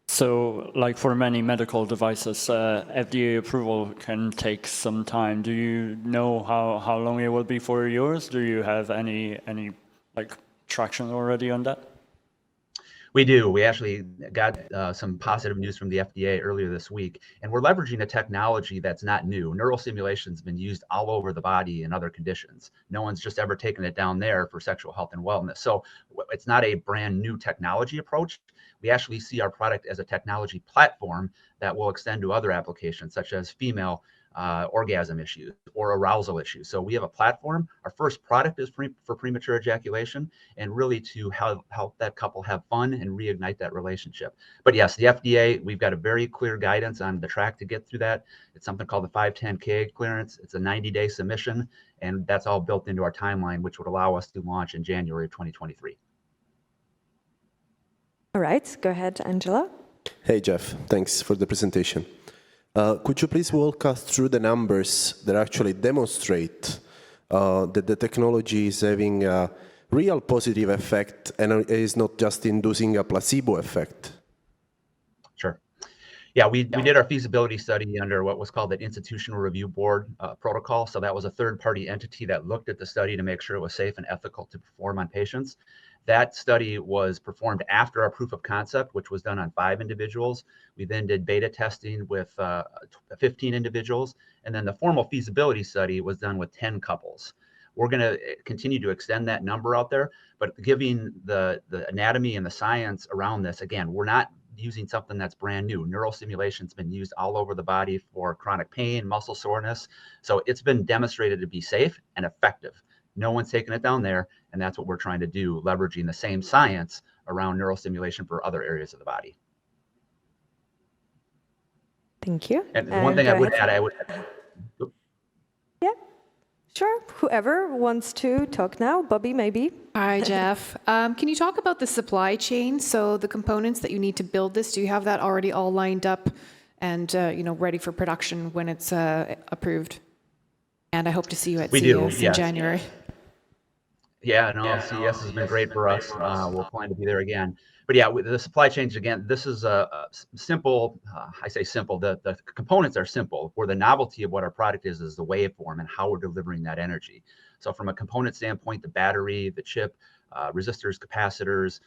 So, like for many medical devices, FDA approval can take some time. Do you know how long it will be for yours? Do you have any like traction already on that? We do. We actually got some positive news from the FDA earlier this week, and we're leveraging a technology that's not new. Neural stimulation has been used all over the body in other conditions. No one's just ever taken it down there for sexual health and wellness. So it's not a brand new technology approach. We actually see our product as a technology platform that will extend to other applications, such as female orgasm issues or arousal issues. So we have a platform. Our first product is for premature ejaculation, and really to help that couple have fun and reignite that relationship. But yes, the FDA, we've got a very clear guidance on the track to get through that. It's something called the 510K clearance. It's a 90-day submission, and that's all built into our timeline, which would allow us to launch in January of 2023. All right, go ahead, Angela. Hey, Jeff. Thanks for the presentation. Could you please walk us through the numbers that actually demonstrate that the technology is having a real positive effect and is not just inducing a placebo effect? Sure. Yeah, we did our feasibility study under what was called the Institutional Review Board protocol. So that was a third-party entity that looked at the study to make sure it was safe and ethical to perform on patients. That study was performed after our proof of concept, which was done on 5 individuals. We then did beta testing with 15 individuals, and then the formal feasibility study was done with 10 couples. We're going to continue to extend that number out there, but giving the anatomy and the science around this, again, we're not using something that's brand new. Neural stimulation's been used all over the body for chronic pain, muscle soreness. So it's been demonstrated to be safe and effective. No one's taken it down there, and that's what we're trying to do, leveraging the same science around neural stimulation for other areas of the body. Thank you. And one thing I would add, Yeah, sure. Whoever wants to talk now, Bobby, maybe. Hi, Jeff. Can you talk about the supply chain? So the components that you need to build this, do you have that already all lined up and ready for production when it's approved? And I hope to see you at CES in January. Yeah, no, CES has been great for us. We'll plan to be there again. But yeah, with the supply chains, again, this is a simple, I say simple, the components are simple, where the novelty of what our product is the waveform and how we're delivering that energy. So from a component standpoint, the battery, the chip, resistors, capacitors,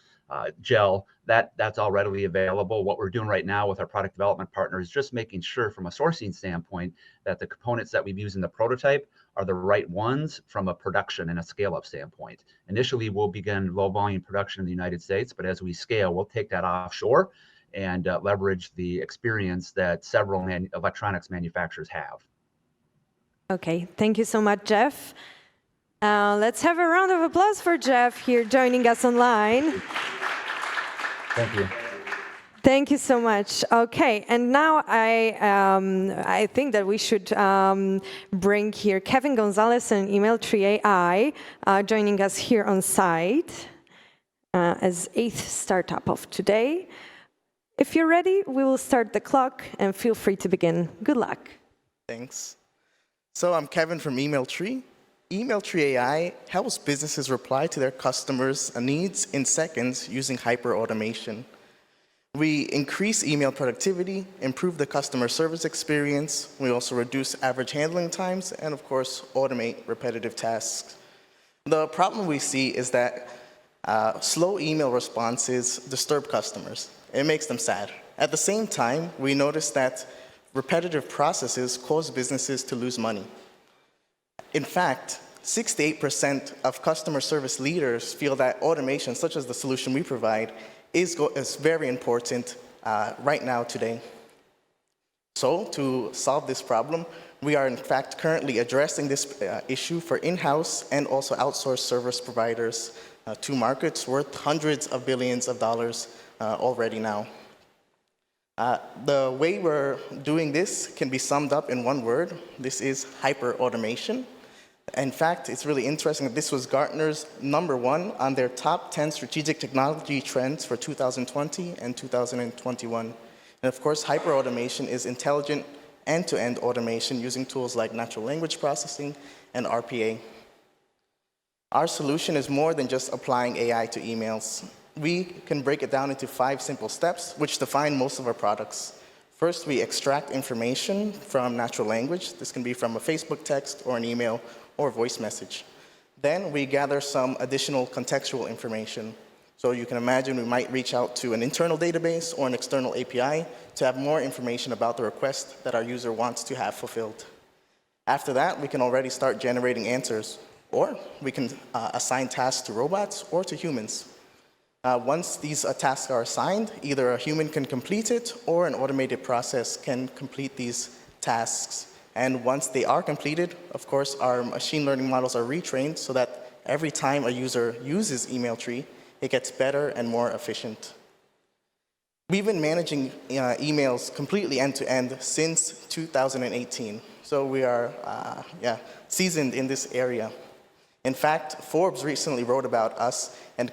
gel, that's all readily available. What we're doing right now with our product development partners is just making sure from a sourcing standpoint that the components that we've used in the prototype are the right ones from a production and a scale-up standpoint. Initially, we'll begin low-volume production in the United States, but as we scale, we'll take that offshore and leverage the experience that several electronics manufacturers have. Okay, thank you so much, Jeff. Let's have a round of applause for Jeff here joining us online. Thank you. Thank you so much. Okay, and now I think that we should bring here Kevin Gonzalez and Email Tree AI joining us here on site as 8th startup of today. If you're ready, we will start the clock and feel free to begin. Good luck. Thanks. So I'm Kevin from Email Tree. Email Tree AI helps businesses reply to their customers' needs in seconds using hyper-automation. We increase email productivity, improve the customer service experience. We also reduce average handling times and, of course, automate repetitive tasks. The problem we see is that slow email responses disturb customers. It makes them sad. At the same time, we notice that repetitive processes cause businesses to lose money. In fact, 68% of customer service leaders feel that automation, such as the solution we provide, is very important right now today. So to solve this problem, we are in fact currently addressing this issue for in-house and also outsourced service providers to markets worth hundreds of billions of dollars already now. The way we're doing this can be summed up in one word. This is hyper-automation. In fact, it's really interesting that this was Gartner's #1 on their top 10 strategic technology trends for 2020 and 2021. And of course, hyperautomation is intelligent end-to-end automation using tools like natural language processing and RPA. Our solution is more than just applying AI to emails. We can break it down into 5 simple steps, which define most of our products. First, we extract information from natural language. This can be from a Facebook text or an email or voice message. Then we gather some additional contextual information. So you can imagine we might reach out to an internal database or an external API to have more information about the request that our user wants to have fulfilled. After that, we can already start generating answers, or we can assign tasks to robots or to humans. Once these tasks are assigned, either a human can complete it or an automated process can complete these tasks. And once they are completed, of course, our machine learning models are retrained so that every time a user uses Email Tree, it gets better and more efficient. We've been managing emails completely end-to-end since 2018. So we are seasoned in this area. In fact, Forbes recently wrote about us and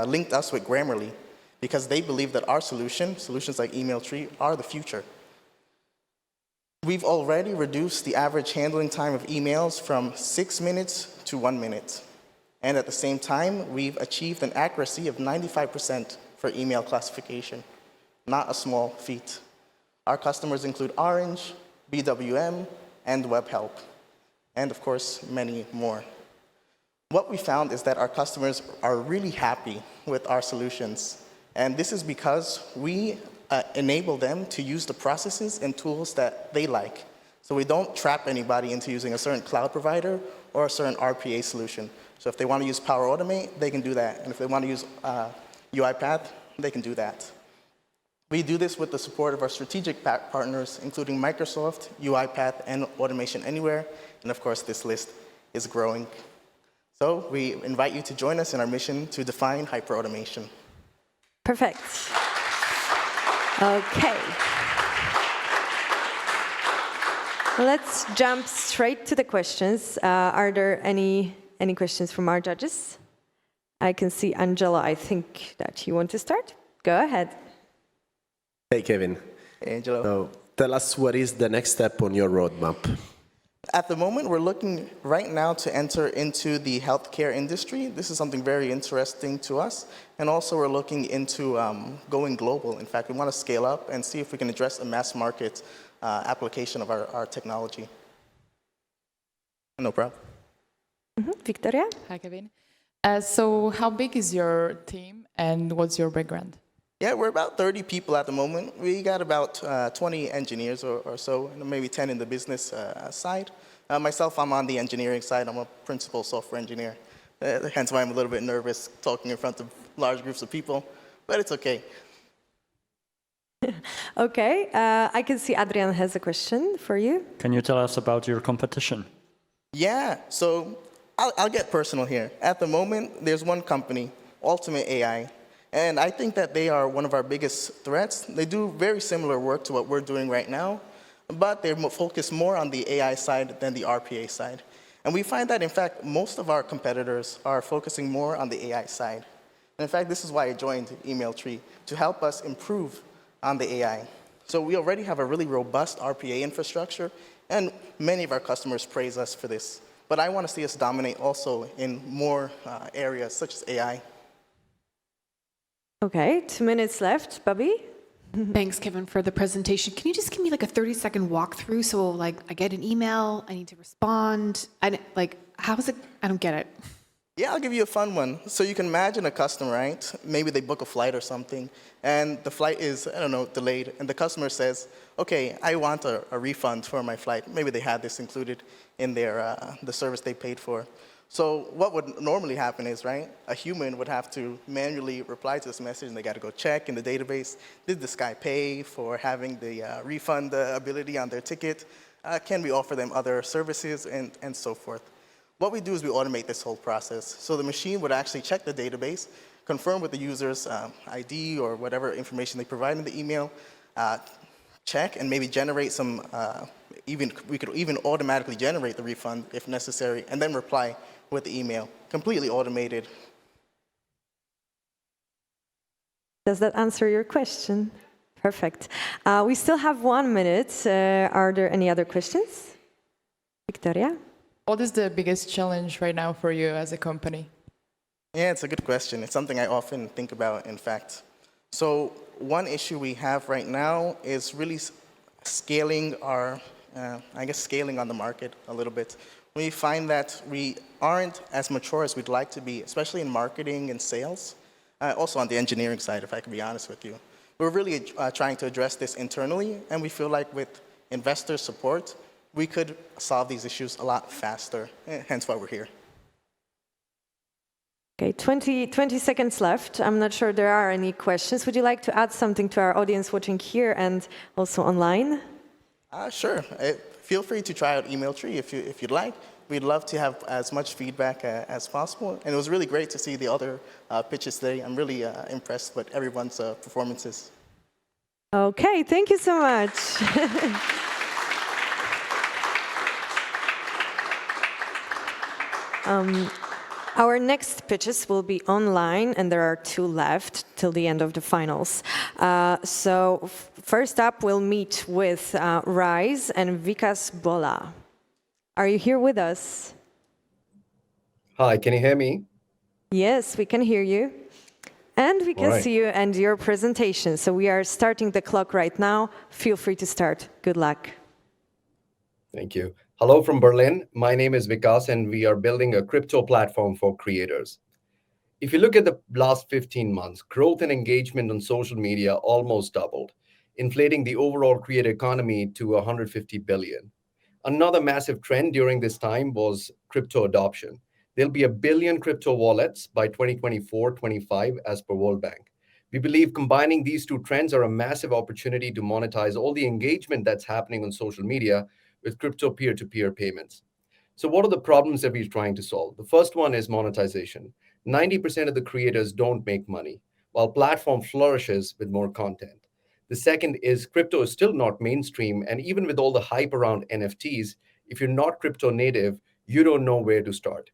linked us with Grammarly because they believe that our solutions like Email Tree, are the future. We've already reduced the average handling time of emails from 6 minutes to 1 minute. And at the same time, we've achieved an accuracy of 95% for email classification. Not a small feat. Our customers include Orange, BWM, and WebHelp, and of course, many more. What we found is that our customers are really happy with our solutions, and this is because we enable them to use the processes and tools that they like. So we don't trap anybody into using a certain cloud provider or a certain RPA solution. So if they want to use Power Automate, they can do that. And if they want to use UiPath, they can do that. We do this with the support of our strategic partners, including Microsoft, UiPath, and Automation Anywhere. And of course, this list is growing. So we invite you to join us in our mission to define hyperautomation. Perfect. Okay. Let's jump straight to the questions. Are there any questions from our judges? I can see Angela. I think that you want to start. Go ahead. Hey, Kevin. Hey, Angelo. So tell us what is the next step on your roadmap? At the moment, we're looking right now to enter into the healthcare industry. This is something very interesting to us. And also we're looking into going global. In fact, we want to scale up and see if we can address a mass market application of our technology. No problem. Victoria? Hi, Kevin. So how big is your team and what's your background? Yeah, we're about 30 people at the moment. We got about 20 engineers or so, and maybe 10 in the business side. Myself, I'm on the engineering side. I'm a principal software engineer. Hence why I'm a little bit nervous talking in front of large groups of people, but it's okay. Okay, I can see Adrian has a question for you. Can you tell us about your competition? Yeah, so I'll get personal here. At the moment, there's one company, Ultimate AI, and I think that they are one of our biggest threats. They do very similar work to what we're doing right now, but they're focused more on the AI side than the RPA side. And we find that, in fact, most of our competitors are focusing more on the AI side. And in fact, this is why I joined EmailTree, to help us improve on the AI. So we already have a really robust RPA infrastructure, and many of our customers praise us for this. But I want to see us dominate also in more areas, such as AI. Okay, 2 minutes left. Bobby? Thanks, Kevin, for the presentation. Can you just give me like a 30-second walkthrough? So like I get an email, I need to respond. How is it? I don't get it. Yeah, I'll give you a fun one. So you can imagine a customer, right? Maybe they book a flight or something, and the flight is, I don't know, delayed. And the customer says, okay, I want a refund for my flight. Maybe they had this included in their the service they paid for. So what would normally happen is, right, a human would have to manually reply to this message, and they got to go check in the database, did this guy pay for having the refund ability on their ticket? Can we offer them other services, and so forth? What we do is we automate this whole process. So the machine would actually check the database, confirm with the user's ID or whatever information they provide in the email, check and maybe generate some, we could even automatically generate the refund if necessary, and then reply with the email, completely automated. Does that answer your question? Perfect. We still have 1 minute. Are there any other questions? Victoria? What is the biggest challenge right now for you as a company? Yeah, it's a good question. It's something I often think about, in fact. So one issue we have right now is really scaling our, scaling on the market a little bit. We find that we aren't as mature as we'd like to be, especially in marketing and sales, also on the engineering side, if I can be honest with you. We're really trying to address this internally, and we feel like with investor support, we could solve these issues a lot faster, hence why we're here. Okay, 20 seconds left. I'm not sure there are any questions. Would you like to add something to our audience watching here and also online? Sure. Feel free to try out EmailTree if you'd like. We'd love to have as much feedback as possible. And it was really great to see the other pitches today. I'm really impressed with everyone's performances. Okay, thank you so much. Our next pitches will be online, and there are 2 left till the end of the finals. So first up, we'll meet with Rise and Vikas Bola. Are you here with us? Hi, can you hear me? Yes, we can hear you. And we can right. see you and your presentation. So we are starting the clock right now. Feel free to start. Good luck. Thank you. Hello from Berlin. My name is Vikas, and we are building a crypto platform for creators. If you look at the last 15 months, growth and engagement on social media almost doubled, inflating the overall creator economy to 150 billion. Another massive trend during this time was crypto adoption. There'll be 1 billion crypto wallets by 2024-25 as per World Bank. We believe combining these two trends are a massive opportunity to monetize all the engagement that's happening on social media with crypto peer-to-peer payments. So what are the problems that we're trying to solve? The first one is monetization. 90% of the creators don't make money, while platform flourishes with more content. The second is crypto is still not mainstream, and even with all the hype around NFTs, if you're not crypto native, you don't know where to start.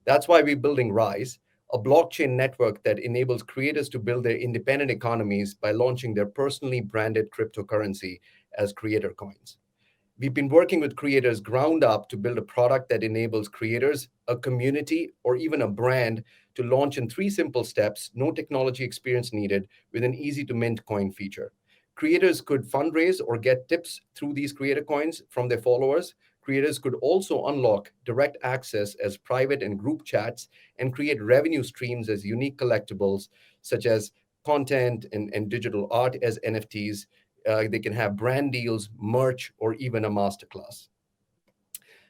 That's why we're building Rise, a blockchain network that enables creators to build their independent economies by launching their personally branded cryptocurrency as creator coins. We've been working with creators ground up to build a product that enables creators, a community, or even a brand to launch in 3 simple steps, no technology experience needed, with an easy to mint coin feature. Creators could fundraise or get tips through these creator coins from their followers. Creators could also unlock direct access as private and group chats and create revenue streams as unique collectibles, such as content and digital art as NFTs. They can have brand deals, merch, or even a masterclass.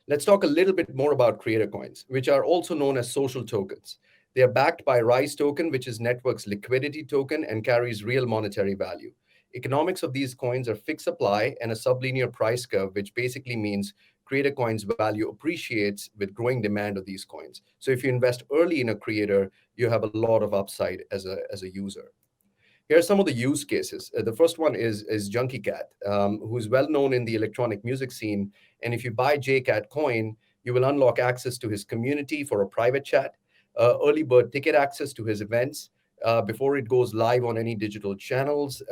Let's talk a little bit more about creator coins, which are also known as social tokens. They are backed by Rise token, which is network's liquidity token and carries real monetary value. Economics of these coins are fixed supply and a sublinear price curve, which basically means creator coins value appreciates with growing demand of these coins. So if you invest early in a creator, you have a lot of upside as a user. Here are some of the use cases. The first one is Junkie Cat, who's well known in the electronic music scene. And if you buy JCat coin, you will unlock access to his community for a private chat, early bird ticket access to his events. Before it goes live on any digital channels,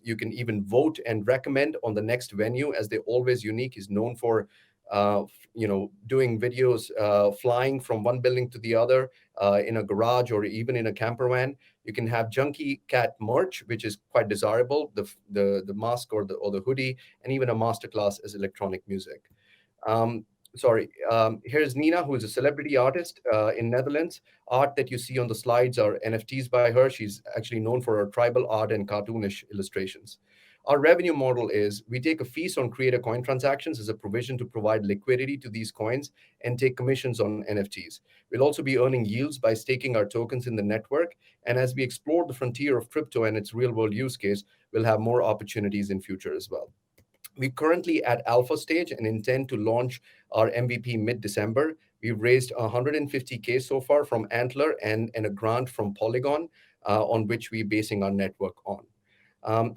you can even vote and recommend on the next venue, as they're always unique. He's known for doing videos flying from one building to the other in a garage or even in a camper van. You can have Junkie Cat merch, which is quite desirable, the mask or the hoodie, and even a masterclass as electronic music. Here's Nina, who is a celebrity artist in Netherlands. Art that you see on the slides are NFTs by her. She's actually known for her tribal art and cartoonish illustrations. Our revenue model is we take a fee on creator coin transactions as a provision to provide liquidity to these coins and take commissions on NFTs. We'll also be earning yields by staking our tokens in the network. And as we explore the frontier of crypto and its real world use case, we'll have more opportunities in future as well. We're currently at alpha stage and intend to launch our MVP mid-December. We've raised 150K so far from Antler and a grant from Polygon, on which we're basing our network on.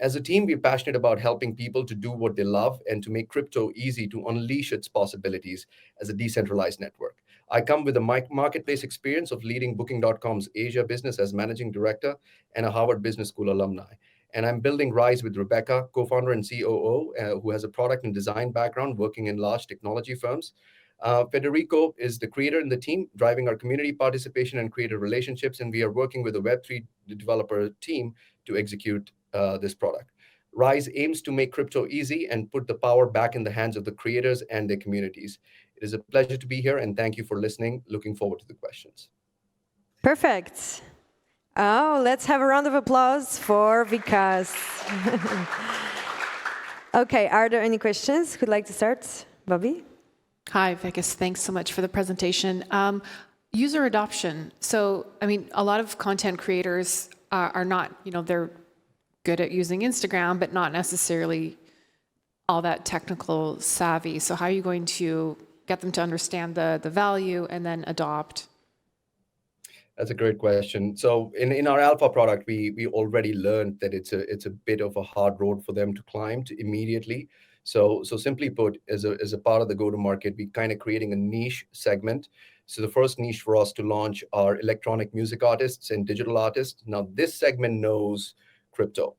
As a team, we're passionate about helping people to do what they love and to make crypto easy to unleash its possibilities as a decentralized network. I come with a marketplace experience of leading Booking.com's Asia business as managing director and a Harvard Business School alumni. And I'm building Rise with Rebecca, co-founder and COO, who has a product and design background working in large technology firms. Federico is the creator in the team, driving our community participation and creator relationships, and we are working with a Web3 developer team to execute this product. Rise aims to make crypto easy and put the power back in the hands of the creators and their communities. It is a pleasure to be here, and thank you for listening. Looking forward to the questions. Perfect. Oh, let's have a round of applause for Vikas. Okay, are there any questions? Who'd like to start? Bobby? Hi, Vikas. Thanks so much for the presentation. User adoption. So, I mean, a lot of content creators are not, they're good at using Instagram, but not necessarily all that technical savvy. So how are you going to get them to understand the value and then adopt? That's a great question. So in our alpha product, we already learned that it's a bit of a hard road for them to climb immediately. So simply put, as a part of the go-to-market, we kind of creating a niche segment. So the first niche for us to launch are electronic music artists and digital artists. Now this segment knows crypto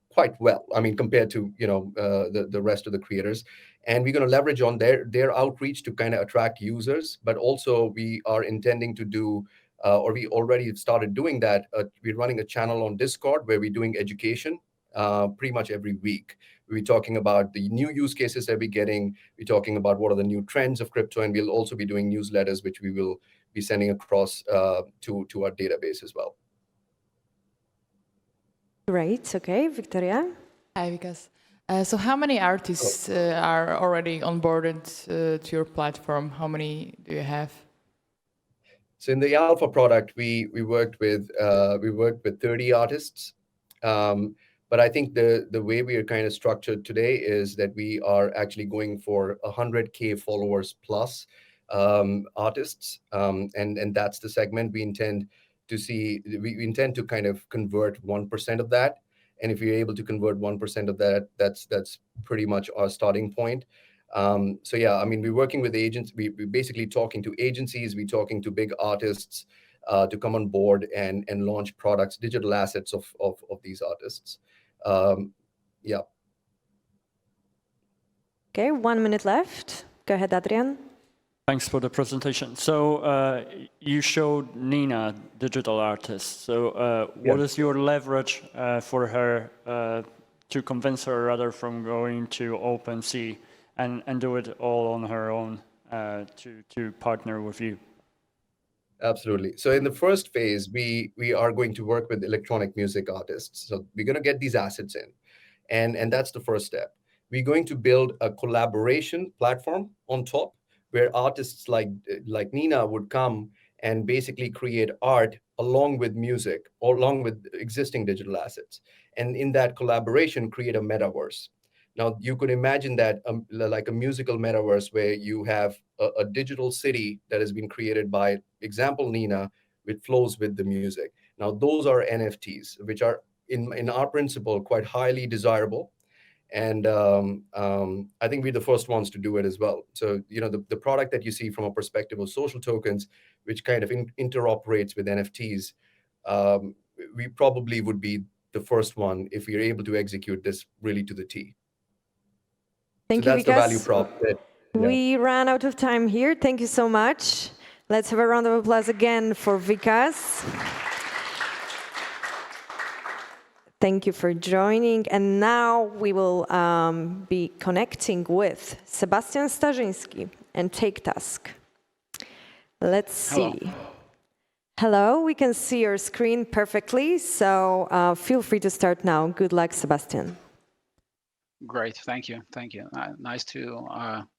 quite well. I mean, compared to the rest of the creators, and we're going to leverage on their outreach to kind of attract users. But also we are intending to do or we already started doing that. We're running a channel on Discord where we're doing education pretty much every week. We're talking about the new use cases that we're getting. We're talking about what are the new trends of crypto, and we'll also be doing newsletters, which we will be sending across to our database as well. Great. Okay, Victoria. Hi, Vikas. So how many artists are already onboarded to your platform? How many do you have? So in the alpha product, we worked with 30 artists. But I think the way we are kind of structured today is that we are actually going for 100K followers plus artists, and that's the segment we intend to see. We intend to kind of convert 1% of that, and if you're able to convert 1% of that, that's pretty much our starting point. So yeah, I mean, we're working with agents. We're basically talking to agencies. We're talking to big artists to come on board and launch products, digital assets of these artists. Yeah. Okay, 1 minute left. Go ahead, Adrian. Thanks for the presentation. So you showed Nina, digital artist. So what is your leverage for her to convince her rather from going to OpenSea and do it all on her own to partner with you? Absolutely. So in the first phase, we are going to work with electronic music artists. So we're going to get these assets in, and that's the first step. We're going to build a collaboration platform on top where artists like Nina would come and basically create art along with music or along with existing digital assets. And in that collaboration, create a metaverse. Now, you could imagine that like a musical metaverse where you have a digital city that has been created by, example, Nina, which flows with the music. Now, those are NFTs, which are, in our principle, quite highly desirable. And I think we're the first ones to do it as well. So, you know, the product that you see from a perspective of social tokens, which kind of interoperates with NFTs, we probably would be the first one if we are able to execute this really to the T. Thank so you, that's the value Vikas. prop. We ran out of time here. Thank you so much. Let's have a round of applause again for Vikas. Thank you for joining. And now we will be connecting with Sebastian Starzyński and TakeTask. Let's see. Hello, we can see your screen perfectly, so feel free to start now. Good luck, Sebastian. Great, thank you, thank you. Nice to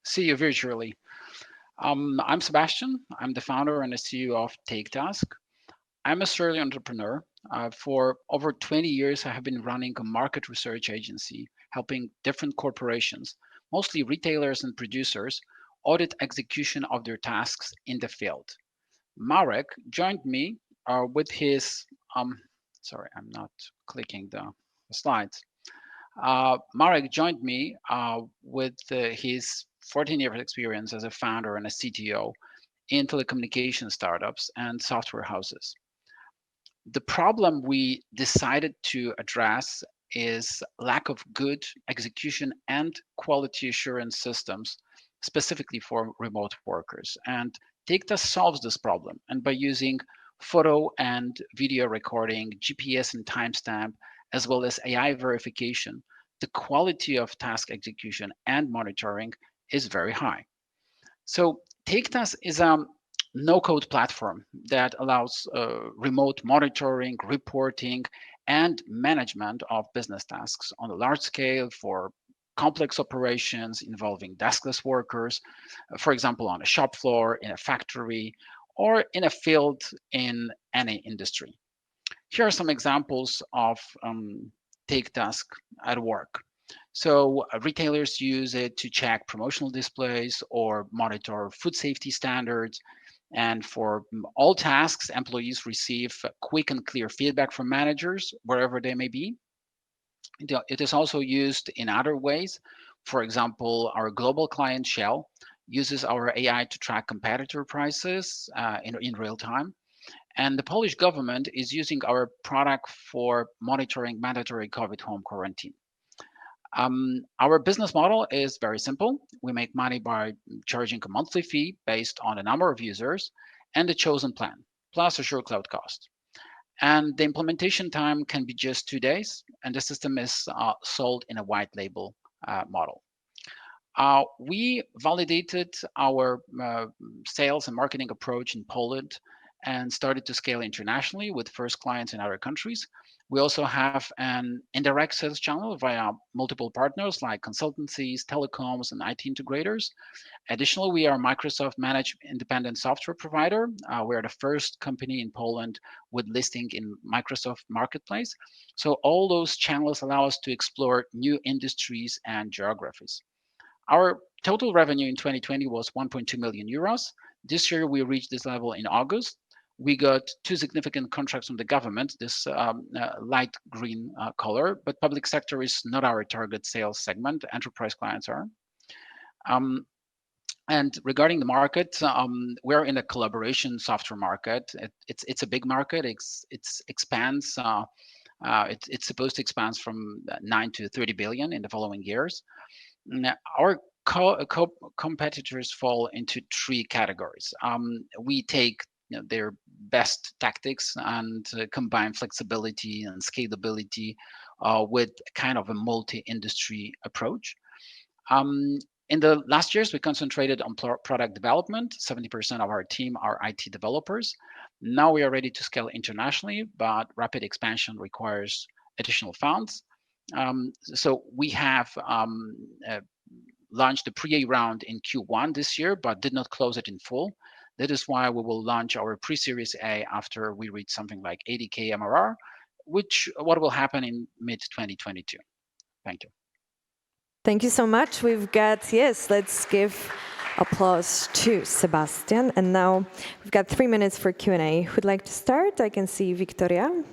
see you virtually. I'm Sebastian. I'm the founder and the CEO of TakeTask. I'm a serial entrepreneur. For over 20 years, I have been running a market research agency, helping different corporations, mostly retailers and producers, audit execution of their tasks in the field. Marek joined me with his, sorry, I'm not clicking the slides. Marek joined me with his 14 years of experience as a founder and a CTO in telecommunication startups and software houses. The problem we decided to address is lack of good execution and quality assurance systems, specifically for remote workers. And TakeTask solves this problem. And by using photo and video recording, GPS and timestamp, as well as AI verification, the quality of task execution and monitoring is very high. So TakeTask is a no-code platform that allows remote monitoring, reporting, and management of business tasks on a large scale for complex operations involving deskless workers, for example, on a shop floor, in a factory, or in a field in any industry. Here are some examples of TakeTask at work. So retailers use it to check promotional displays or monitor food safety standards. And for all tasks, employees receive quick and clear feedback from managers, wherever they may be. It is also used in other ways. For example, our global client Shell uses our AI to track competitor prices in real time. And the Polish government is using our product for monitoring mandatory COVID home quarantine. Our business model is very simple. We make money by charging a monthly fee based on the number of users and the chosen plan. plus Azure cloud cost. And the implementation time can be just 2 days, and the system is sold in a white label model. We validated our sales and marketing approach in Poland and started to scale internationally with first clients in other countries. We also have an indirect sales channel via multiple partners like consultancies, telecoms, and IT integrators. Additionally, we are a Microsoft managed independent software provider. We are the first company in Poland with listing in Microsoft Marketplace. So all those channels allow us to explore new industries and geographies. Our total revenue in 2020 was 1.2 million euros. This year, we reached this level in August. We got 2 significant contracts from the government, this light green color, but public sector is not our target sales segment. Enterprise clients are. And regarding the market, we're in a collaboration software market. It's a big market. It expands. It's supposed to expand from 9 to 30 billion in the following years. Now, our competitors fall into 3 categories. We take their best tactics and combine flexibility and scalability with kind of a multi-industry approach. In the last years, we concentrated on product development. 70% of our team are IT developers. Now we are ready to scale internationally, but rapid expansion requires additional funds. So we have launched the pre-A round in Q1 this year, but did not close it in full. That is why we will launch our pre-series A after we reach something like 80K MRR, what will happen in mid-2022. Thank you. Thank you so much. We've got, yes, let's give applause to Sebastian. And now we've got 3 minutes for Q&A. Who'd like to start? I can see Victoria.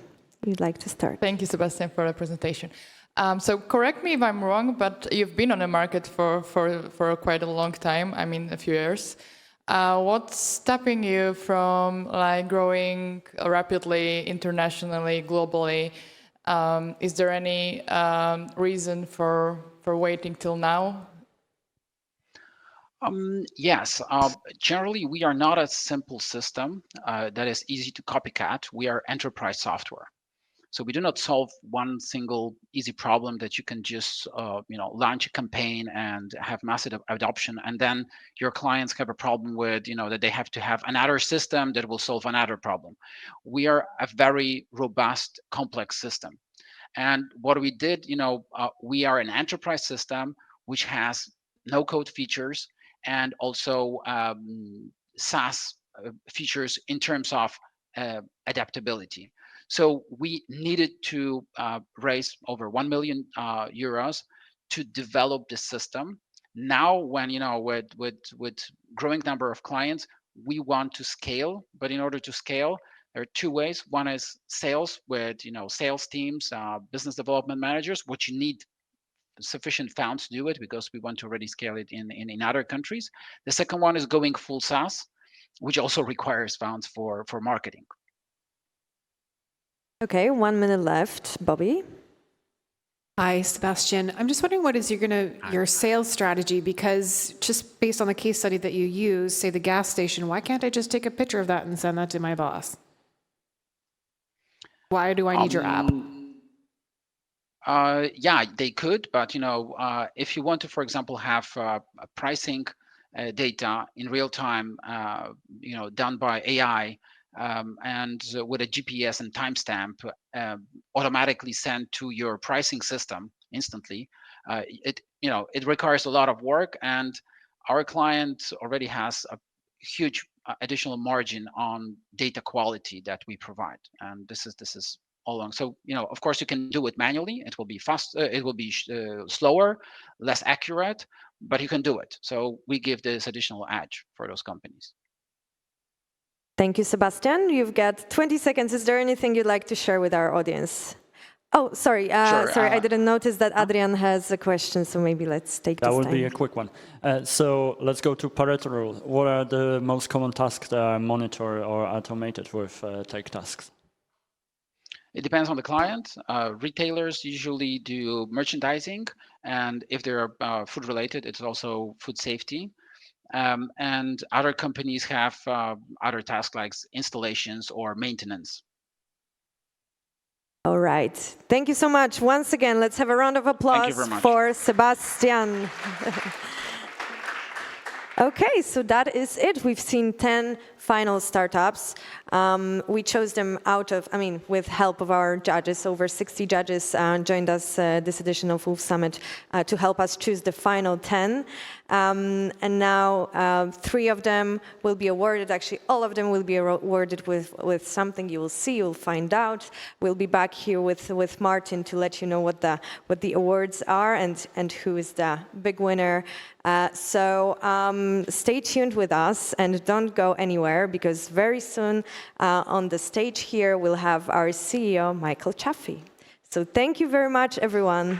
You'd like to start. Thank you, Sebastian, for the presentation. So correct me if I'm wrong, but you've been on the market for quite a long time, I mean a few years. What's stopping you from growing rapidly, internationally, globally? Is there any reason for waiting till now? Yes. Generally, we are not a simple system that is easy to copycat. We are enterprise software. So we do not solve one single easy problem that you can just launch a campaign and have massive adoption, and then your clients have a problem with that they have to have another system that will solve another problem. We are a very robust, complex system. And what we did, we are an enterprise system which has no-code features and also SaaS features in terms of adaptability. So we needed to raise over 1 million euros to develop the system. Now, when with growing number of clients, we want to scale. But in order to scale, there are 2 ways. One is sales with sales teams, business development managers, which you need sufficient funds to do it because we want to already scale it in other countries. The second one is going full SaaS, which also requires funds for marketing. Okay, 1 minute left. Bobby? Hi, Sebastian. I'm just wondering what is your sales strategy, because just based on the case study that you use, say the gas station, why can't I just take a picture of that and send that to my boss? Why do I need your app? Yeah, they could, but if you want to, for example, have pricing data in real time, done by AI, and with a GPS and timestamp automatically sent to your pricing system instantly, it requires a lot of work, and our client already has a huge additional margin on data quality that we provide, and this is all along. So of course you can do it manually. It will be fast. It will be slower, less accurate, but you can do it. So we give this additional edge for those companies. Thank you, Sebastian. You've got 20 seconds. Is there anything you'd like to share with our audience? Oh, sorry. Sure, sorry, I didn't notice that Adrian has a question, so maybe let's take this That would time. be a quick one. So let's go to Pareto rule. What are the most common tasks that are monitored or automated with take tasks? It depends on the client. Retailers usually do merchandising, and if they're food related, it's also food safety. and other companies have other tasks like installations or maintenance. All right. Thank you so much. Once again, let's have a round of Thank you applause very much. for Sebastian. Okay, so that is it. We've seen 10 final startups. We chose them with help of our judges. Over 60 judges joined us this edition of Wolf Summit to help us choose the final 10. And now 3 of them will be awarded. Actually, all of them will be awarded with something you will see, you'll find out. We'll be back here with Martin to let you know what the awards are and who is the big winner. So stay tuned with us and don't go anywhere, because very soon on the stage here we'll have our CEO, Michael Chaffee. So thank you very much, everyone.